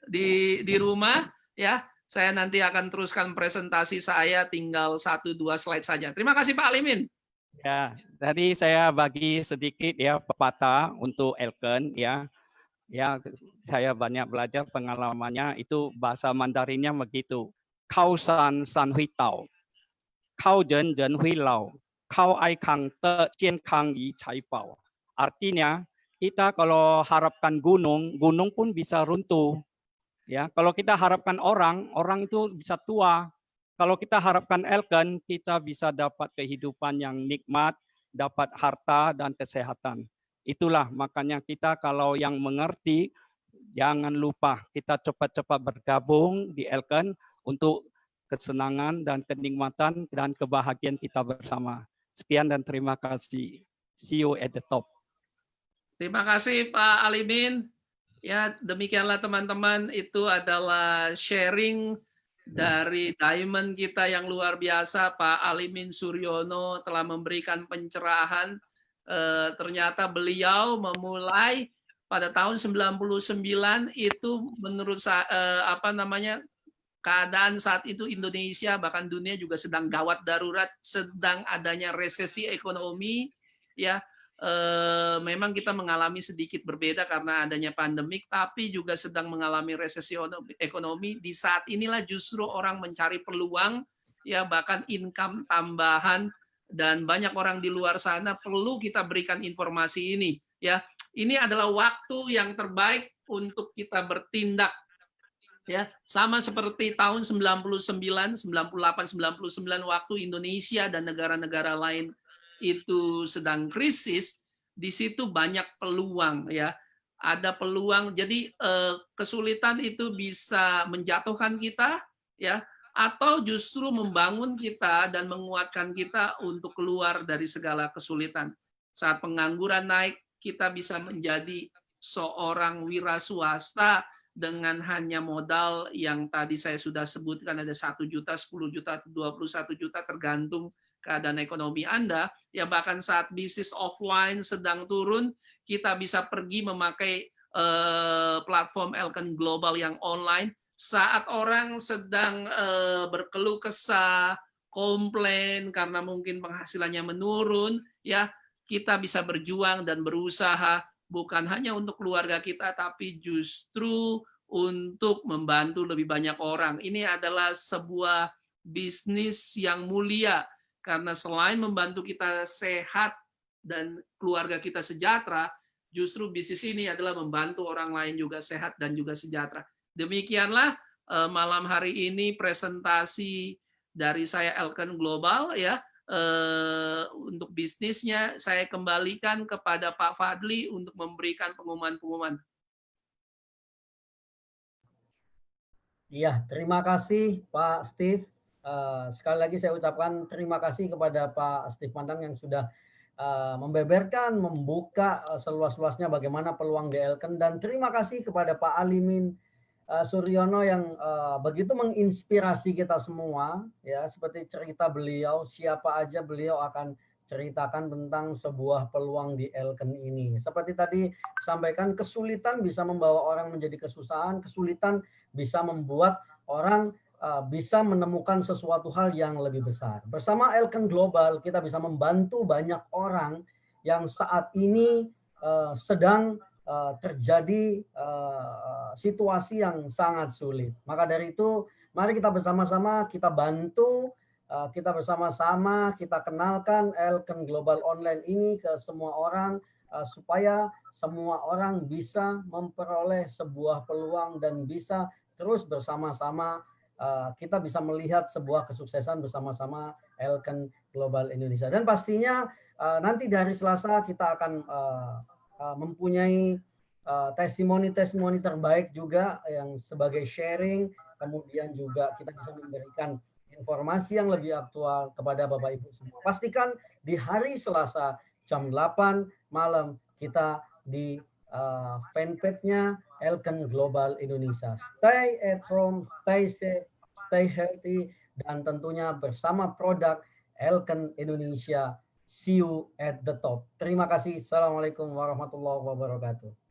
di rumah ya. Saya nanti akan teruskan presentasi saya, tinggal 1-2 slide saja. Terima kasih Pak Alimin. Ya, tadi saya bagi sedikit ya pepatah untuk Elken ya. Ya, saya banyak belajar pengalamannya, itu bahasa Mandarinnya begitu. Kau san san hui tao. Kau jen jen hui lao. Kau ai kang te jian kang yi cai pao. Artinya kita kalau harapkan gunung, gunung pun bisa runtuh. Ya, kalau kita harapkan orang, orang itu bisa tua. Kalau kita harapkan Elken, kita bisa dapat kehidupan yang nikmat, dapat harta dan kesehatan. Itulah makanya kita kalau yang mengerti, jangan lupa kita cepat-cepat bergabung di Elken untuk kesenangan dan kenikmatan dan kebahagiaan kita bersama. Sekian dan terima kasih. See you at the top. Terima kasih Pak Alimin. Ya, demikianlah teman-teman, itu adalah sharing dari diamond kita yang luar biasa, Pak Alimin Suryono telah memberikan pencerahan. Ternyata beliau memulai pada tahun 99 itu menurut keadaan saat itu Indonesia bahkan dunia juga sedang gawat darurat, sedang adanya resesi ekonomi ya. memang kita mengalami sedikit berbeda karena adanya pandemik, tapi juga sedang mengalami resesi ekonomi. Di saat inilah justru orang mencari peluang, ya bahkan income tambahan, dan banyak orang di luar sana perlu kita berikan informasi ini. Ya, ini adalah waktu yang terbaik untuk kita bertindak. Ya, sama seperti tahun 99, 98, 99 waktu Indonesia dan negara-negara lain itu sedang krisis, di situ banyak peluang ya. Ada peluang. Jadi kesulitan itu bisa menjatuhkan kita ya, atau justru membangun kita dan menguatkan kita untuk keluar dari segala kesulitan. Saat pengangguran naik, kita bisa menjadi seorang wira swasta dengan hanya modal yang tadi saya sudah sebutkan, ada 1 juta, 10 juta, 21 juta tergantung keadaan ekonomi Anda. Ya bahkan saat bisnis offline sedang turun, kita bisa pergi memakai platform Elken Global yang online. Saat orang sedang berkeluh kesah, komplain karena mungkin penghasilannya menurun, ya kita bisa berjuang dan berusaha bukan hanya untuk keluarga kita, tapi justru untuk membantu lebih banyak orang. Ini adalah sebuah bisnis yang mulia, karena selain membantu kita sehat dan keluarga kita sejahtera, justru bisnis ini adalah membantu orang lain juga sehat dan juga sejahtera. Demikianlah malam hari ini presentasi dari saya Elken Global ya. Untuk bisnisnya saya kembalikan kepada Pak Fadli untuk memberikan pengumuman-pengumuman. Iya, terima kasih Pak Steve. Sekali lagi saya ucapkan terima kasih kepada Pak Steve Mandang yang sudah membeberkan, membuka seluas-luasnya bagaimana peluang di Elken, dan terima kasih kepada Pak Alimin Suryono yang begitu menginspirasi kita semua ya, seperti cerita beliau, siapa aja beliau akan ceritakan tentang sebuah peluang di Elken ini. Seperti tadi sampaikan, kesulitan bisa membawa orang menjadi kesusahan, kesulitan bisa membuat orang bisa menemukan sesuatu hal yang lebih besar. Bersama Elken Global kita bisa membantu banyak orang yang saat ini sedang terjadi situasi yang sangat sulit. Maka dari itu, mari kita bersama-sama kita bantu, kita bersama-sama kita kenalkan Elken Global Online ini ke semua orang, supaya semua orang bisa memperoleh sebuah peluang dan bisa terus bersama-sama kita bisa melihat sebuah kesuksesan bersama-sama Elken Global Indonesia. Dan pastinya nanti dari Selasa kita akan mempunyai testimoni-testimoni terbaik juga yang sebagai sharing, kemudian juga kita bisa memberikan informasi yang lebih aktual kepada Bapak Ibu semua. Pastikan di hari Selasa jam 8 malam kita di fanpage-nya Elken Global Indonesia. Stay at home, stay safe, stay healthy, dan tentunya bersama produk Elken Indonesia. See you at the top. Terima kasih. Assalamualaikum warahmatullahi wabarakatuh.